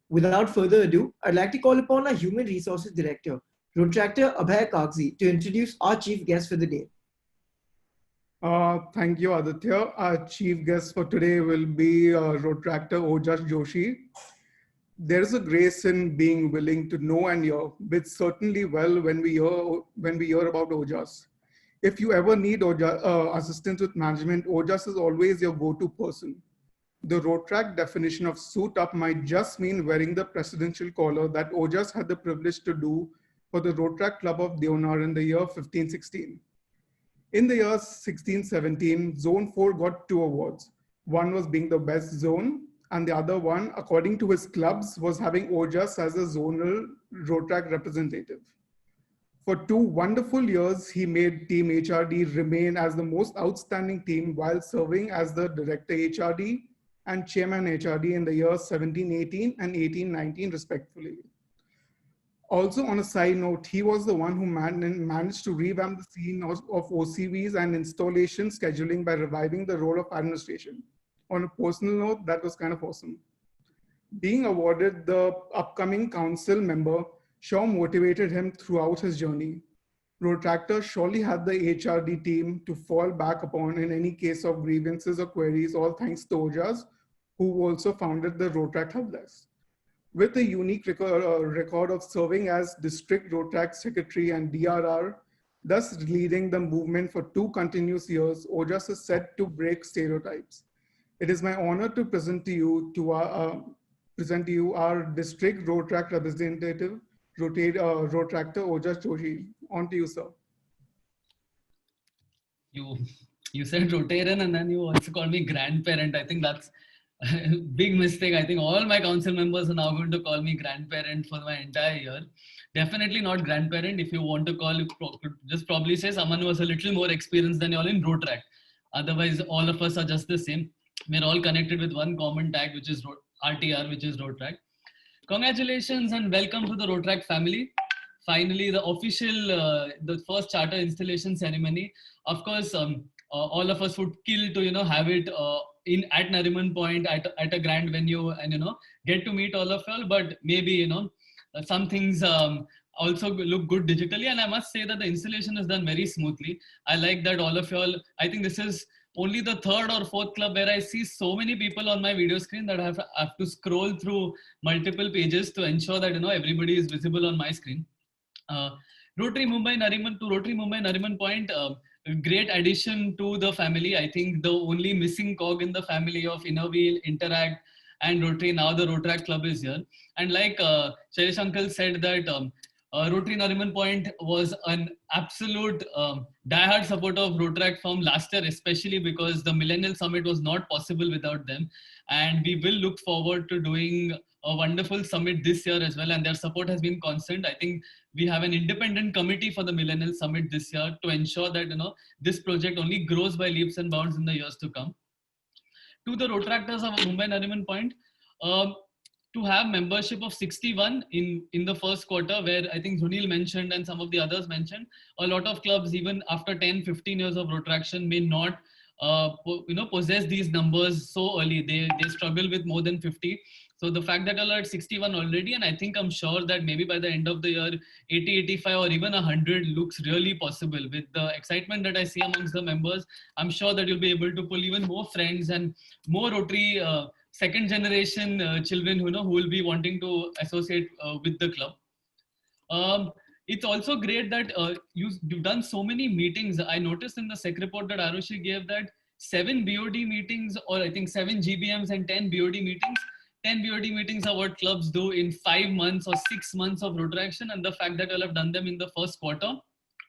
Without further ado, I'd like to call upon our Human Resources Director, Rotaractor Abhay Kagzi, to introduce our chief guest for the day. Thank you, Aditya. Our chief guest for today will be Rotaractor Ojas Joshi. There is a grace in being willing to know and hear, which certainly well when we hear about Ojas. If you ever need assistance with management, Ojas is always your go-to person. The Rotaract definition of suit up might just mean wearing the presidential collar that Ojas had the privilege to do for the Rotaract Club of Deonar in the year 15-16. In the year 16-17, Zone 4 got 2 awards. One was being the best zone, and the other one, according to his clubs, was having Ojas as a zonal Rotaract representative. For 2 wonderful years, he made Team HRD remain as the most outstanding team while serving as the Director HRD and Chairman HRD in the years 17-18 and 18-19 respectively. Also, on a side note, he was the one who managed to revamp the scene of OCVs and installation scheduling by reviving the role of administration. On a personal note, that was kind of awesome. Being awarded the upcoming council member sure motivated him throughout his journey. Rotaractor surely had the HRD team to fall back upon in any case of grievances or queries, all thanks to Ojas, who also founded the Rotaract Hub Desk. With a unique record of serving as District Rotaract Secretary and DRR, thus leading the movement for 2 continuous years, Ojas is set to break stereotypes. It is my honor to present to you our District Rotaract representative, Rotaractor Ojas Joshi. On to you, sir. You said Rotarian and then you also called me grandparent. I think that's a big mistake. I think all my council members are now going to call me grandparent for my entire year. Definitely not grandparent. If you want to call, just probably say someone who has a little more experience than you all in Rotaract. Otherwise, all of us are just the same. we're all connected with one common tag, which is RTR, which is Rotaract. Congratulations and welcome to the Rotaract family. Finally, the official, the first charter installation ceremony. Of course, all of us would kill to have it at Nariman Point at a grand venue and get to meet all of y'all. But maybe some things also look good digitally, and I must say that the installation is done very smoothly. I like that all of y'all. I think this is only the third or fourth club where I see so many people on my video screen that I have to scroll through multiple pages to ensure that everybody is visible on my screen. Uh, Rotary Mumbai Nariman Point, great addition to the family. I think the only missing cog in the family of Inner Wheel, Interact, and Rotary. Now the Rotaract Club is here. And like Shailesh Uncle said that Rotary Nariman Point was an absolute diehard supporter of Rotaract from last year, especially because the Millennial Summit was not possible without them. And we will look forward to doing a wonderful summit this year as well. And their support has been constant. I think we have an independent committee for the Millennial Summit this year to ensure that this project only grows by leaps and bounds in the years to come. To the Rotaractors of Mumbai Nariman Point, to have membership of 61 in the first quarter, where I think Sunil mentioned and some of the others mentioned, a lot of clubs even after 10-15 years of Rotaraction may not possess these numbers so early. They struggle with more than 50. So the fact that all are at 61 already, and I'm sure that maybe by the end of the year 80, 85 or even 100 looks really possible. With the excitement that I see amongst the members, I'm sure that you'll be able to pull even more friends and more Rotary second generation children who will be wanting to associate with the club. It's also great that you've done so many meetings. I noticed in the SEC report that Arushi gave that 7 BOD meetings, or I think 7 GBMs and 10 BOD meetings. 10 BOD meetings are what clubs do in 5 months or 6 months of Rotaraction, and the fact that you'll have done them in the first quarter,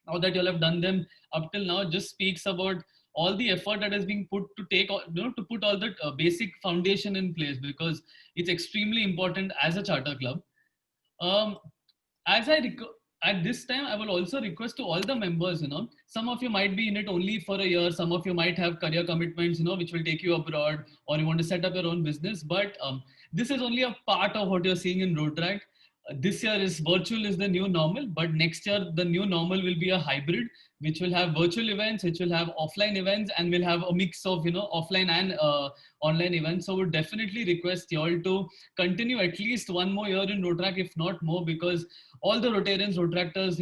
now that you'll have done them up till now, just speaks about all the effort that is being put to take, to put all the basic foundation in place, because it's extremely important as a charter club. At this time, I will also request to all the members, some of you might be in it only for a year, some of you might have career commitments, which will take you abroad, or you want to set up your own business. But this is only a part of what you're seeing in Rotaract. This year is virtual is the new normal, but next year the new normal will be a hybrid, which will have virtual events, which will have offline events, and will have a mix of offline and online events. So would definitely request you all to continue at least one more year in Rotaract, if not more, because all the Rotarians, Rotaractors,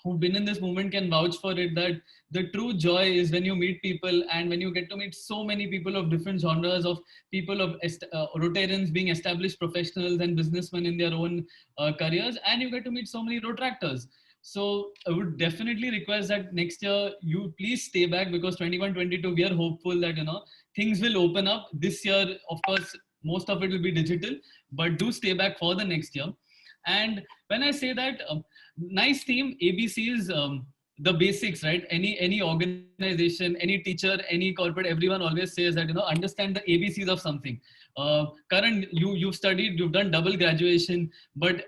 who've been in this movement can vouch for it, that the true joy is when you meet people and when you get to meet so many people of different genres, of people of Rotarians being established professionals and businessmen in their own careers, and you get to meet so many Rotaractors. So I would definitely request that next year you please stay back, because 21-22 we are hopeful that things will open up. This year, of course, most of it will be digital, but do stay back for the next year. And when I say that, nice theme, ABCs, the basics, right? Any organization, any teacher, any corporate, everyone always says that understand the ABCs of something. Karan, you've studied, you've done double graduation, but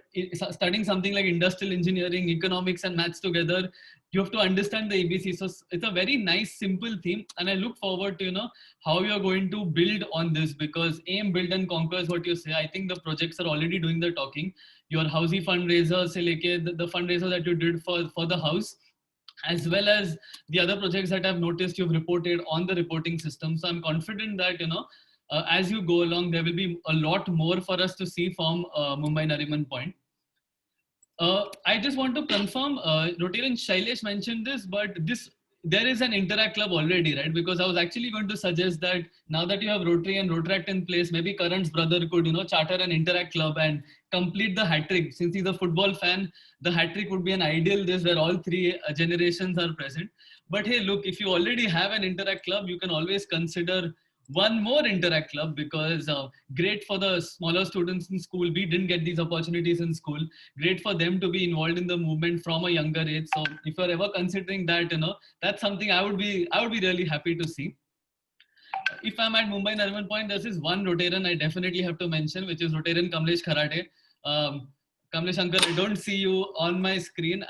studying something like industrial engineering, economics, and maths together, you have to understand the ABC. So it's a very nice, simple theme, and I look forward to how you're going to build on this, because aim, build, and conquer is what you say. I think the projects are already doing the talking. Your housey fundraiser, say the fundraiser that you did for the house, as well as the other projects that I've noticed you've reported on the reporting system. So I'm confident that as you go along, there will be a lot more for us to see from Mumbai Nariman Point. I just want to confirm, Rotarian Shailesh mentioned this, but there is an Interact club already, right? Because I was actually going to suggest that now that you have Rotary and Rotaract in place, maybe Karan's brother could, charter an Interact club and complete the hat trick. Since he's a football fan, the hat trick would be an ideal this where all three generations are present. But hey, look, if you already have an Interact club, you can always consider one more Interact club, because great for the smaller students in school. We didn't get these opportunities in school. Great for them to be involved in the movement from a younger age. So if you're ever considering that, that's something I would be really happy to see. If I'm at Mumbai Nariman Point, there's this one Rotarian I definitely have to mention, which is Rotarian Kamlesh Kharate. Kamlesh uncle, I don't see you on my screen.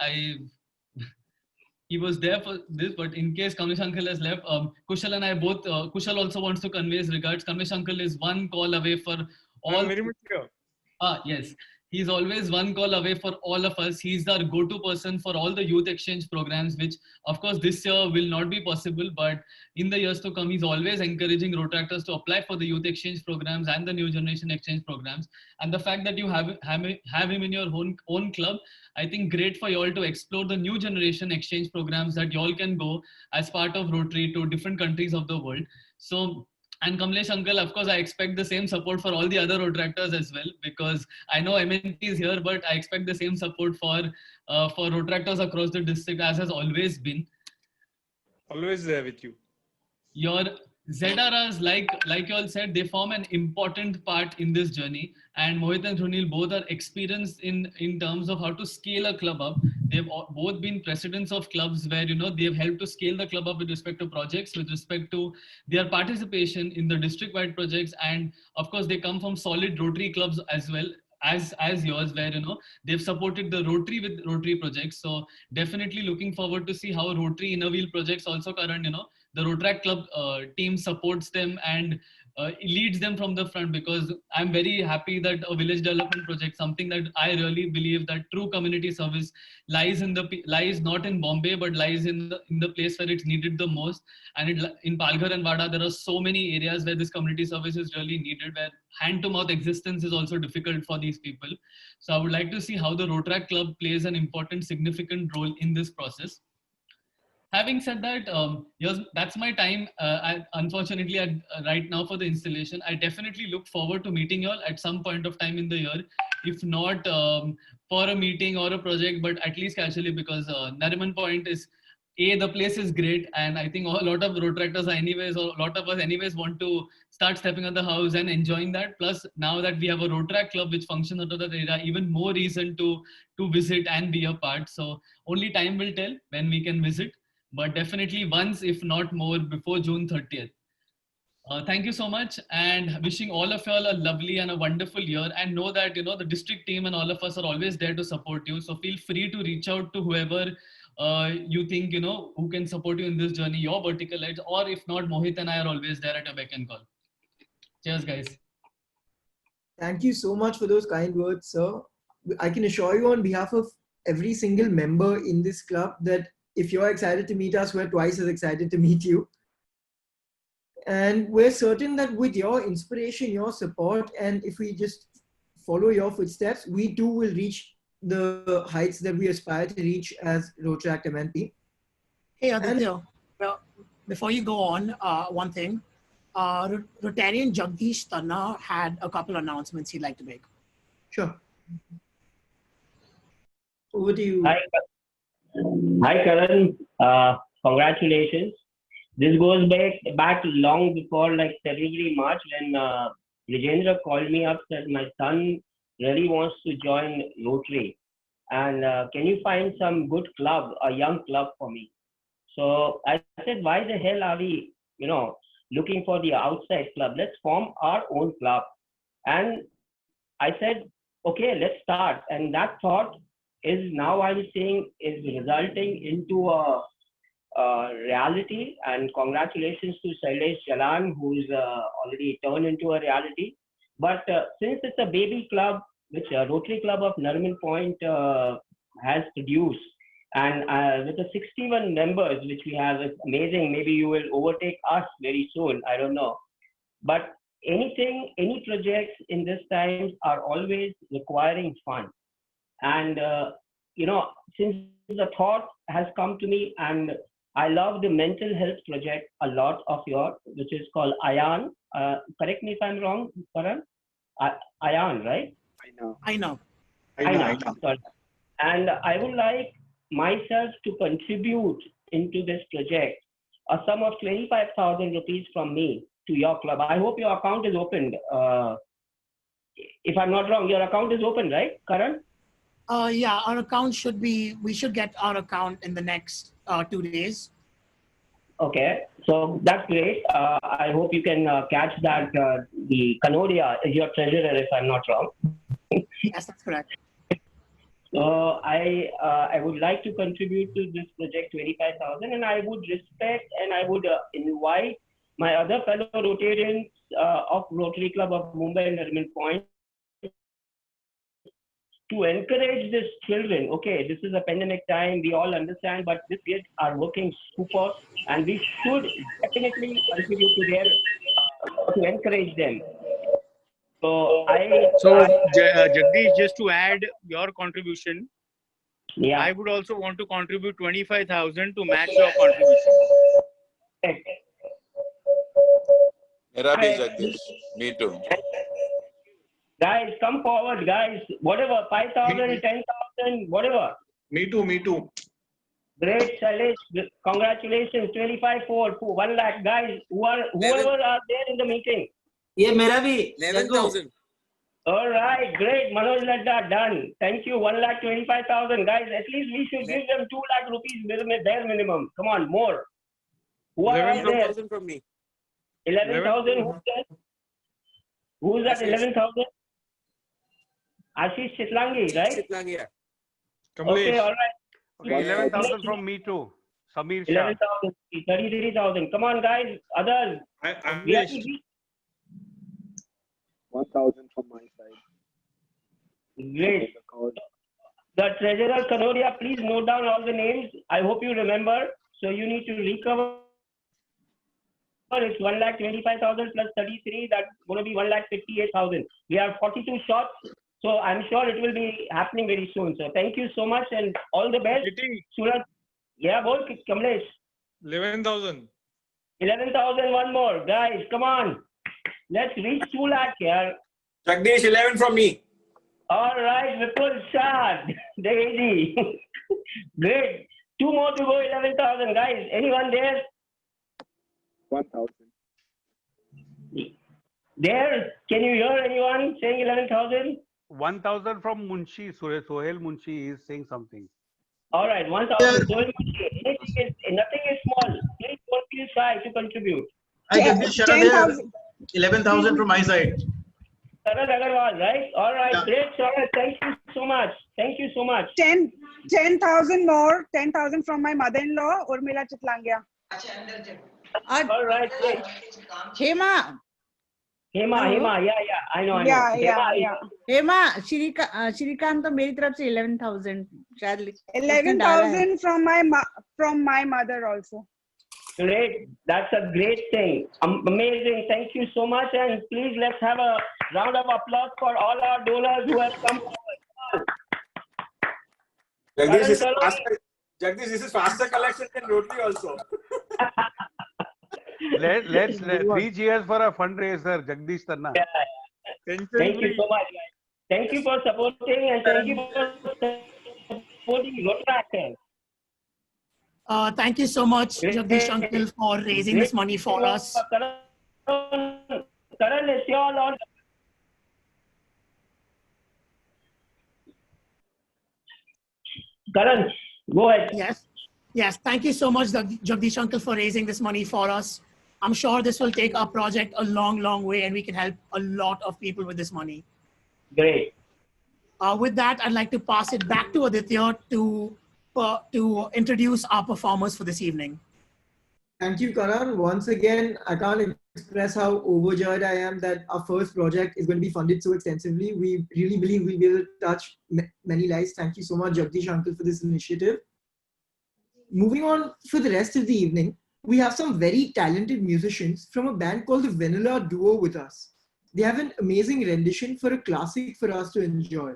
he was there for this, but in case Kamesh Uncle has left, Kushal and I both, Kushal also wants to convey his regards. Kamesh Uncle is one call away for all. I'm very much here. Yes. He's always one call away for all of us. He's our go-to person for all the youth exchange programs, which of course this year will not be possible, but in the years to come, he's always encouraging Rotaractors to apply for the youth exchange programs and the new generation exchange programs. And the fact that you have him in your own club, I think great for you all to explore the new generation exchange programs that you all can go as part of Rotary to different countries of the world. So, and Kamlesh Uncle, of course, I expect the same support for all the other Rotaractors as well, because I know MNP is here, but I expect the same support for Rotaractors across the district as has always been. Always there with you. Your ZRRs, like you all said, they form an important part in this journey. And Mohit and Dhunil both are experienced in terms of how to scale a club up. They've both been presidents of clubs where, they've helped to scale the club up with respect to projects, with respect to their participation in the district-wide projects. And of course, they come from solid Rotary clubs as well as yours, where, they've supported the Rotary with Rotary projects. So definitely looking forward to see how Rotary Inner Wheel projects also, Karan, the Rotaract club team supports them and leads them from the front, because I'm very happy that a village development project, something that I really believe that true community service lies not in Bombay, but lies in the place where it's needed the most. And in Palghar and Wada, there are so many areas where this community service is really needed, where hand-to-mouth existence is also difficult for these people. So I would like to see how the Rotaract club plays an important, significant role in this process. Having said that, yes, that's my time. Unfortunately, right now for the installation, I definitely look forward to meeting you all at some point of time in the year. If not for a meeting or a project, but at least casually, because Nariman Point is, the place is great. And I think a lot of Rotaractors are anyways, or a lot of us anyways want to start stepping on the house and enjoying that. Plus, now that we have a Rotaract club which functions out of that area, even more reason to visit and be a part. So only time will tell when we can visit. But definitely once, if not more, before June 30th. Thank you so much, and wishing all of you all a lovely and a wonderful year. And know that, the district team and all of us are always there to support you. So feel free to reach out to whoever you think, who can support you in this journey, your vertical edge, or if not, Mohit and I are always there at a beck and call. Cheers, guys. Thank you so much for those kind words, sir. I can assure you on behalf of every single member in this club that if you're excited to meet us, we're twice as excited to meet you. And we're certain that with your inspiration, your support, and if we just follow your footsteps, we too will reach the heights that we aspire to reach as Rotaract MNP. Hey, Aditya, before you go on, one thing. Rotarian Jagdish Tanna had a couple announcements he'd like to make. Sure. Over to you. Hi, Karan. Congratulations. This goes back long before like February, March, when Vijendra called me up, said my son really wants to join Rotary. And can you find some good club, a young club for me? So I said, why the hell are we, looking for the outside club? Let's form our own club. And I said, okay, let's start. And that thought is now I'm seeing is resulting into a reality. And congratulations to Shailesh Jalan, who's already turned into a reality. But since it's a baby club, which Rotary Club of Nariman Point has produced, and with the 61 members which we have, it's amazing. Maybe you will overtake us very soon. I don't know. But any projects in this time are always requiring fund. And, since the thought has come to me, and I love the mental health project a lot of yours, which is called ION. Correct me if I'm wrong, Karan. ION, right? I know. Sorry. And I would like myself to contribute into this project a sum of 25,000 rupees from me to your club. I hope your account is opened. If I'm not wrong, your account is open, right, Karan? Yeah, our account we should get our account in the next 2 days. Okay, so that's great. I hope you can catch that. The Kanodia is your treasurer, if I'm not wrong. Yes, that's correct. I would like to contribute to this project 25,000, and I would respect and I would invite my other fellow Rotarians of Rotary Club of Mumbai Nariman Point to encourage these children. Okay, this is a pandemic time, we all understand, but these kids are working super, and we should definitely contribute to their to encourage them. So Jagdish, just to add your contribution, yeah, I would also want to contribute 25,000 to match your contribution. Mera bhi, Jagdish. Me too. Guys, come forward, guys. Whatever, 5,000, 10,000, whatever. Me too, me too. Great, Shailesh. Congratulations. 25 for 1 lakh. Guys, whoever are there in the meeting. Yeah, mera bhi. 11,000. All right, great. Manoj Ladda, done. Thank you. 1,25,000. Guys, at least we should give them 2 lakh rupees bare minimum. Come on, more. Who are all there? 11,000 from me. 11,000. Who's that? Who's that? 11,000? Ashish Chitlangi, right? Chitlangi, yeah. Okay, all right. Okay, 11,000 from me too. Samir Shah. 11,000, 33,000. Come on, guys. Others. We have to reach 1,000 from my side. Great. The treasurer Kanoria, please note down all the names. I hope you remember. So you need to recover. It's 1,25,000 plus 33. That's going to be 1,58,000. We have 42 shots. So I'm sure it will be happening very soon. So thank you so much and all the best. Surat. Yeah, bol Kamlesh. 11,000. 11,000, one more. Guys, come on. Let's reach 2 lakh here. Jagdish, 11 from me. All right, Vipul Shah, Deji. Great. 2 more to go, 11,000. Guys, anyone there? 1,000. There? Can you hear anyone saying 11,000? 1,000 from Munshi. Sohail Munshi is saying something. All right, 1,000. Sohail Munshi. Nothing is small. Please don't feel shy to contribute. I get this 10,000. 11,000 from my side. Sarad Agarwal, right? All right, yeah. Great, Sarad. Thank you so much. Thank you so much. 10,000 more. 10,000 from my mother-in-law, Urmila Chitlangia. All right, great. Hema. Hema, yeah, I know. Hema, Shrikant तो मेरी तरफ से 11,000 शायद 11,000 from my mother also. Great, that's a great thing. Amazing. Thank you so much, and please let's have a round of applause for all our donors who have come forward. Jagdish, this is faster collection than Rotary also. Let's 3 cheers for a fundraiser, Jagdish Tanna. Yeah. Thank you so much, guys. Thank you for supporting and thank you for supporting Rotaract. Thank you so much, Jagdish Uncle, for raising this money for us. Karan, it's your Lord. Karan, go ahead. Yes. Thank you so much, Jagdish Uncle, for raising this money for us. I'm sure this will take our project a long, long way, and we can help a lot of people with this money. Great. With that, I'd like to pass it back to Aditya to introduce our performers for this evening. Thank you, Karan. Once again, I can't express how overjoyed I am that our first project is going to be funded so extensively. We really believe we'll be able to touch many lives. Thank you so much, Jagdish Uncle, for this initiative. Moving on for the rest of the evening, we have some very talented musicians from a band called the Vanilla Duo with us. They have an amazing rendition for a classic for us to enjoy.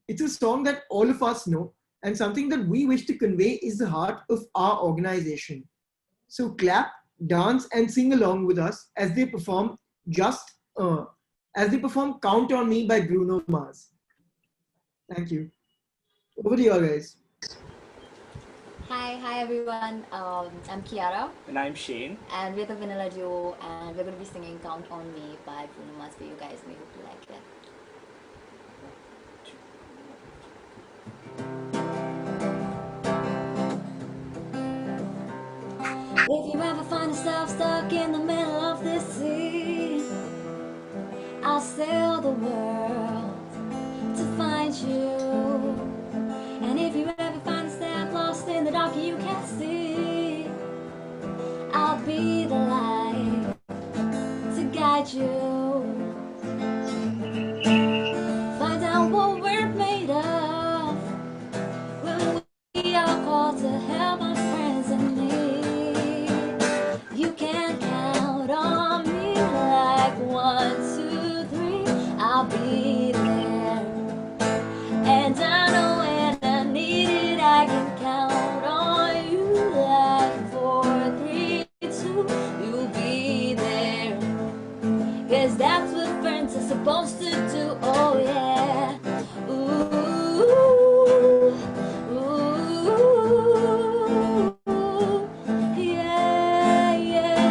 It's a song that all of us know, and something that we wish to convey is the heart of our organization. So clap, dance, and sing along with us as they perform Count on Me by Bruno Mars. Thank you. Over to you all, guys. Hi everyone. I'm Kiara. And I'm Shane. And we're the Vanilla Duo, and we're going to be singing Count on Me by Bruno Mars for you guys. We hope you like it. If you ever find yourself stuck in the middle of this sea, I'll sail the world to find you. you. Find out what we're made of when we are called to help our friends in need. You can count on me like 1, 2, 3. I'll be there. And I know when I need it, I can count on you like 4, 3, 2. You'll be there. 'Cause that's what friends are supposed to do, oh yeah. Ooh, ooh, yeah, yeah.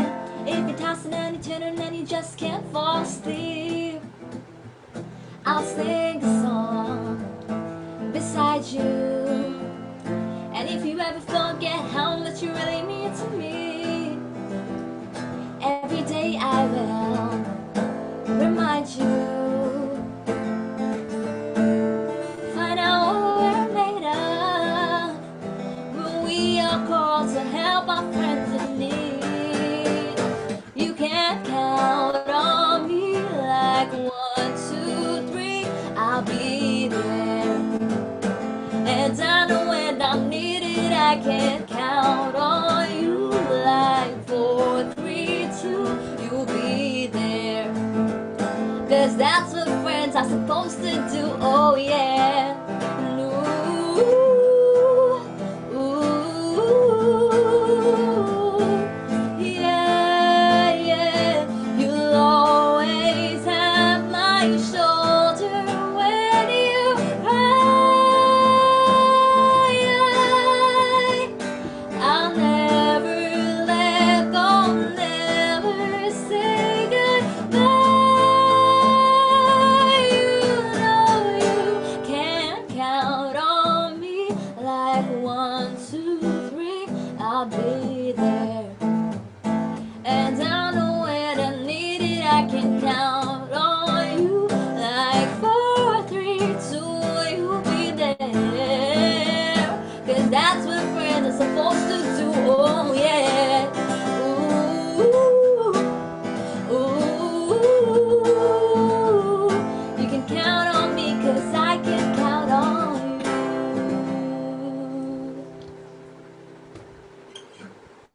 If you're tossing and you're turning and you just can't fall asleep, I'll sing a song beside you. And if you ever forget how much you really mean to me, every day I will remind you. Find out what we're made of when we are called to help our friends in need. You can count on me like 1, 2, 3. I'll be there. And I know when I need it, I can count on you like 4, 3, 2. You'll be there. 'Cause that's what friends are supposed to do, oh yeah. Ooh, ooh, yeah, yeah. You'll always have my shoulder when you cry. I'll never let go, never say goodbye. You know you can count on me like 1, 2, 3. I'll be there. And I know when I need it, I can count on you like 4, 3, 2. You'll be there. 'Cause that's what friends are supposed to do, oh yeah. Ooh, ooh, you can count on me 'cause I can count on you.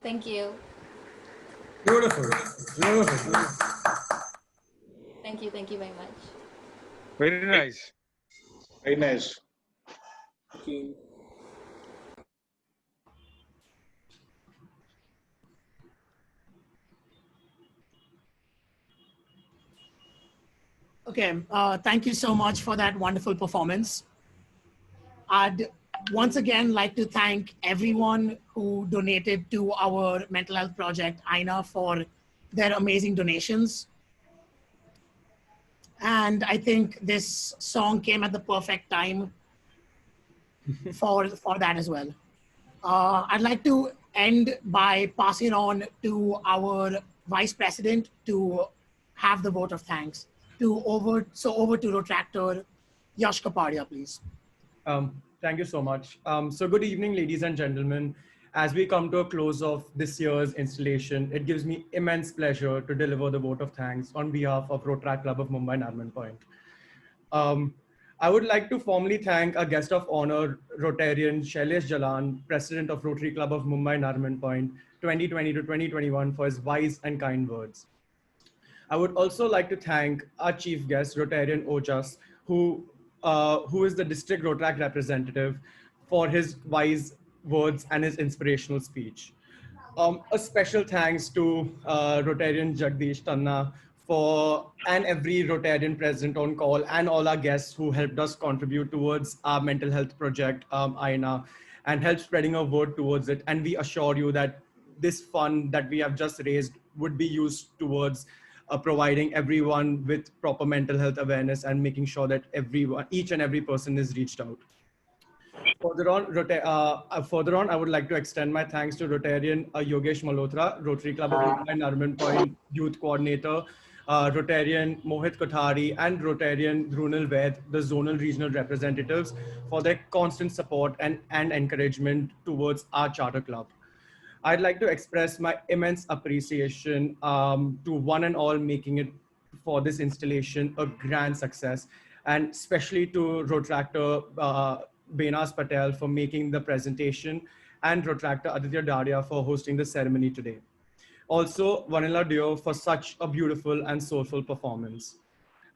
Thank you. Beautiful. Beautiful. Thank you very much. Very nice. Very nice. Okay, thank you so much for that wonderful performance. I'd once again like to thank everyone who donated to our mental health project, INA, for their amazing donations. And I think this song came at the perfect time for that as well. I'd like to end by passing on to our vice president to have the vote of thanks. Over to Rotractor Yash Kapadia, please. Thank you so much. So good evening, ladies and gentlemen. As we come to a close of this year's installation, it gives me immense pleasure to deliver the vote of thanks on behalf of Rotaract Club of Mumbai Nariman Point. I would like to formally thank our guest of honor, Rotarian Shailesh Jalan, President of Rotary Club of Mumbai Nariman Point, 2020 to 2021, for his wise and kind words. I would also like to thank our chief guest, Rotarian Ojas, who is the district Rotaract representative, for his wise words and his inspirational speech. A special thanks to Rotarian Jagdish Tanna and every Rotarian present on call, and all our guests who helped us contribute towards our mental health project, INA, and help spreading a word towards it. And we assure you that this fund that we have just raised would be used towards providing everyone with proper mental health awareness and making sure that each and every person is reached out. Further on, I would like to extend my thanks to Rotarian Yogesh Malhotra, Rotary Club of Mumbai Nariman Point Youth Coordinator, Rotarian Mohit Kothari, and Rotarian Drunal Ved, the zonal regional representatives, for their constant support and encouragement towards our charter club. I'd like to express my immense appreciation to one and all making it for this installation a grand success, and especially to Rotractor Benas Patel for making the presentation, and Rotractor Aditya Daria for hosting the ceremony today. Also, Vanilla Dio for such a beautiful and soulful performance.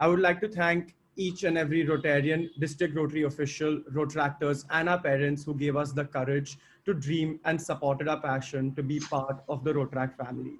I would like to thank each and every Rotarian, district Rotary official, Rotractors, and our parents who gave us the courage to dream and supported our passion to be part of the Rotaract family.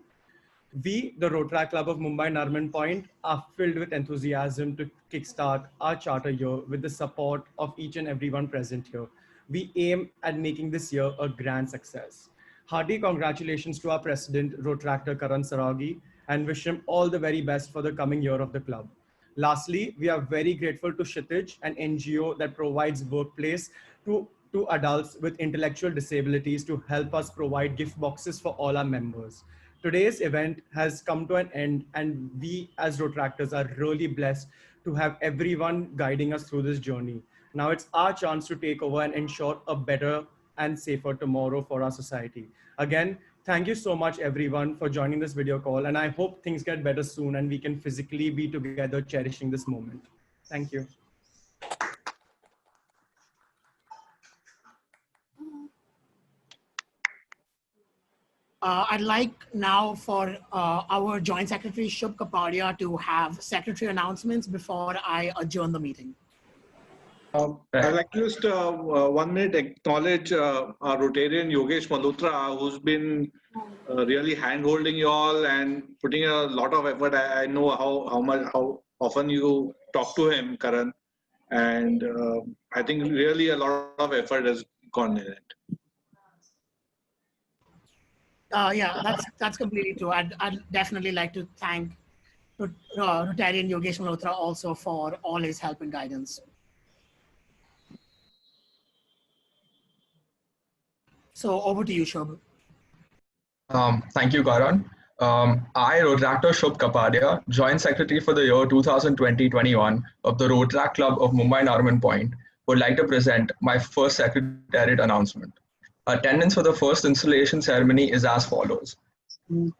We, the Rotaract Club of Mumbai Nariman Point, are filled with enthusiasm to kickstart our charter year with the support of each and everyone present here. We aim at making this year a grand success. Hearty congratulations to our president, Rotaractor Karan Saragi, and wish him all the very best for the coming year of the club. Lastly, we are very grateful to Kshitij, an NGO that provides workplace to adults with intellectual disabilities to help us provide gift boxes for all our members. Today's event has come to an end, and we as Rotaractors are really blessed to have everyone guiding us through this journey. Now it's our chance to take over and ensure a better and safer tomorrow for our society. Again, thank you so much everyone for joining this video call, and I hope things get better soon and we can physically be together cherishing this moment. Thank you. I'd like now for our Joint Secretary Shubh Kapadia to have secretary announcements before I adjourn the meeting. I'd like to just 1 minute acknowledge our Rotarian Yogesh Malhotra, who's been really hand-holding you all and putting a lot of effort. I know how often you talk to him, Karan, and I think really a lot of effort has gone in it. Yeah, that's completely true. I'd definitely like to thank Rotarian Yogesh Malhotra also for all his help and guidance. So over to you, Shobh. Thank you, Karan. I, Rotaractor Shubh Kapadia, Joint Secretary for the year 2020-21 of the Rotaract Club of Mumbai Nariman Point, would like to present my first Secretariat announcement. Attendance for the first installation ceremony is as follows.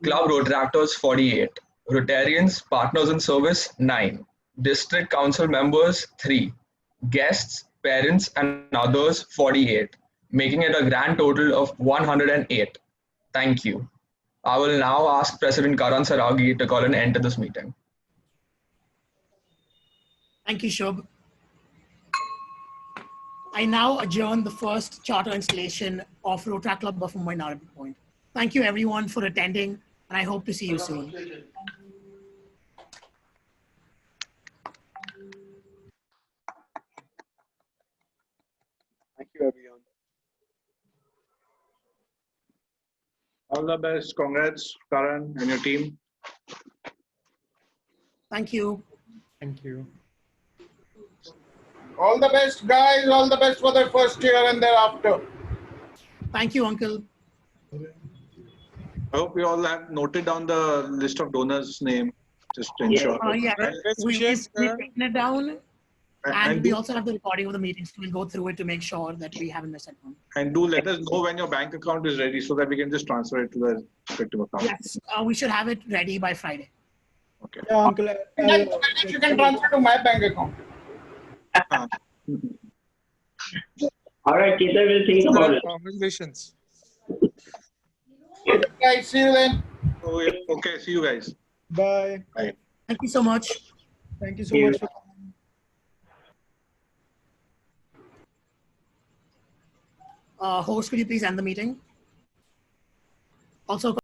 Club Rotaractors 48, Rotarians, Partners in Service 9, District Council members 3, guests, parents and others 48, making it a grand total of 108. Thank you. I will now ask President Karan Saragi to call an end to this meeting. Thank you, Shubh. I now adjourn the first charter installation of Rotaract Club of Mumbai Nariman Point. Thank you everyone for attending, and I hope to see you soon. Thank you, everyone. All the best. Congrats, Karan and your team. Thank you. Thank you. All the best, guys. All the best for the first year and thereafter. Thank you, Uncle. I hope you all have noted down the list of donors' name, just to ensure. Yeah, we've taken it down, and we do- also have the recording of the meetings. We'll go through it to make sure that we haven't missed anyone. And do let us know when your bank account is ready so that we can just transfer it to the respective account. Yes, we should have it ready by Friday. Okay. Yeah, Uncle. You can transfer to my bank account. All right, Ketan will think about it. Congratulations. Guys, see you then. Okay, see you guys. Bye. Bye. Thank you so much. Thank you so much for Host, could you please end the meeting? Also,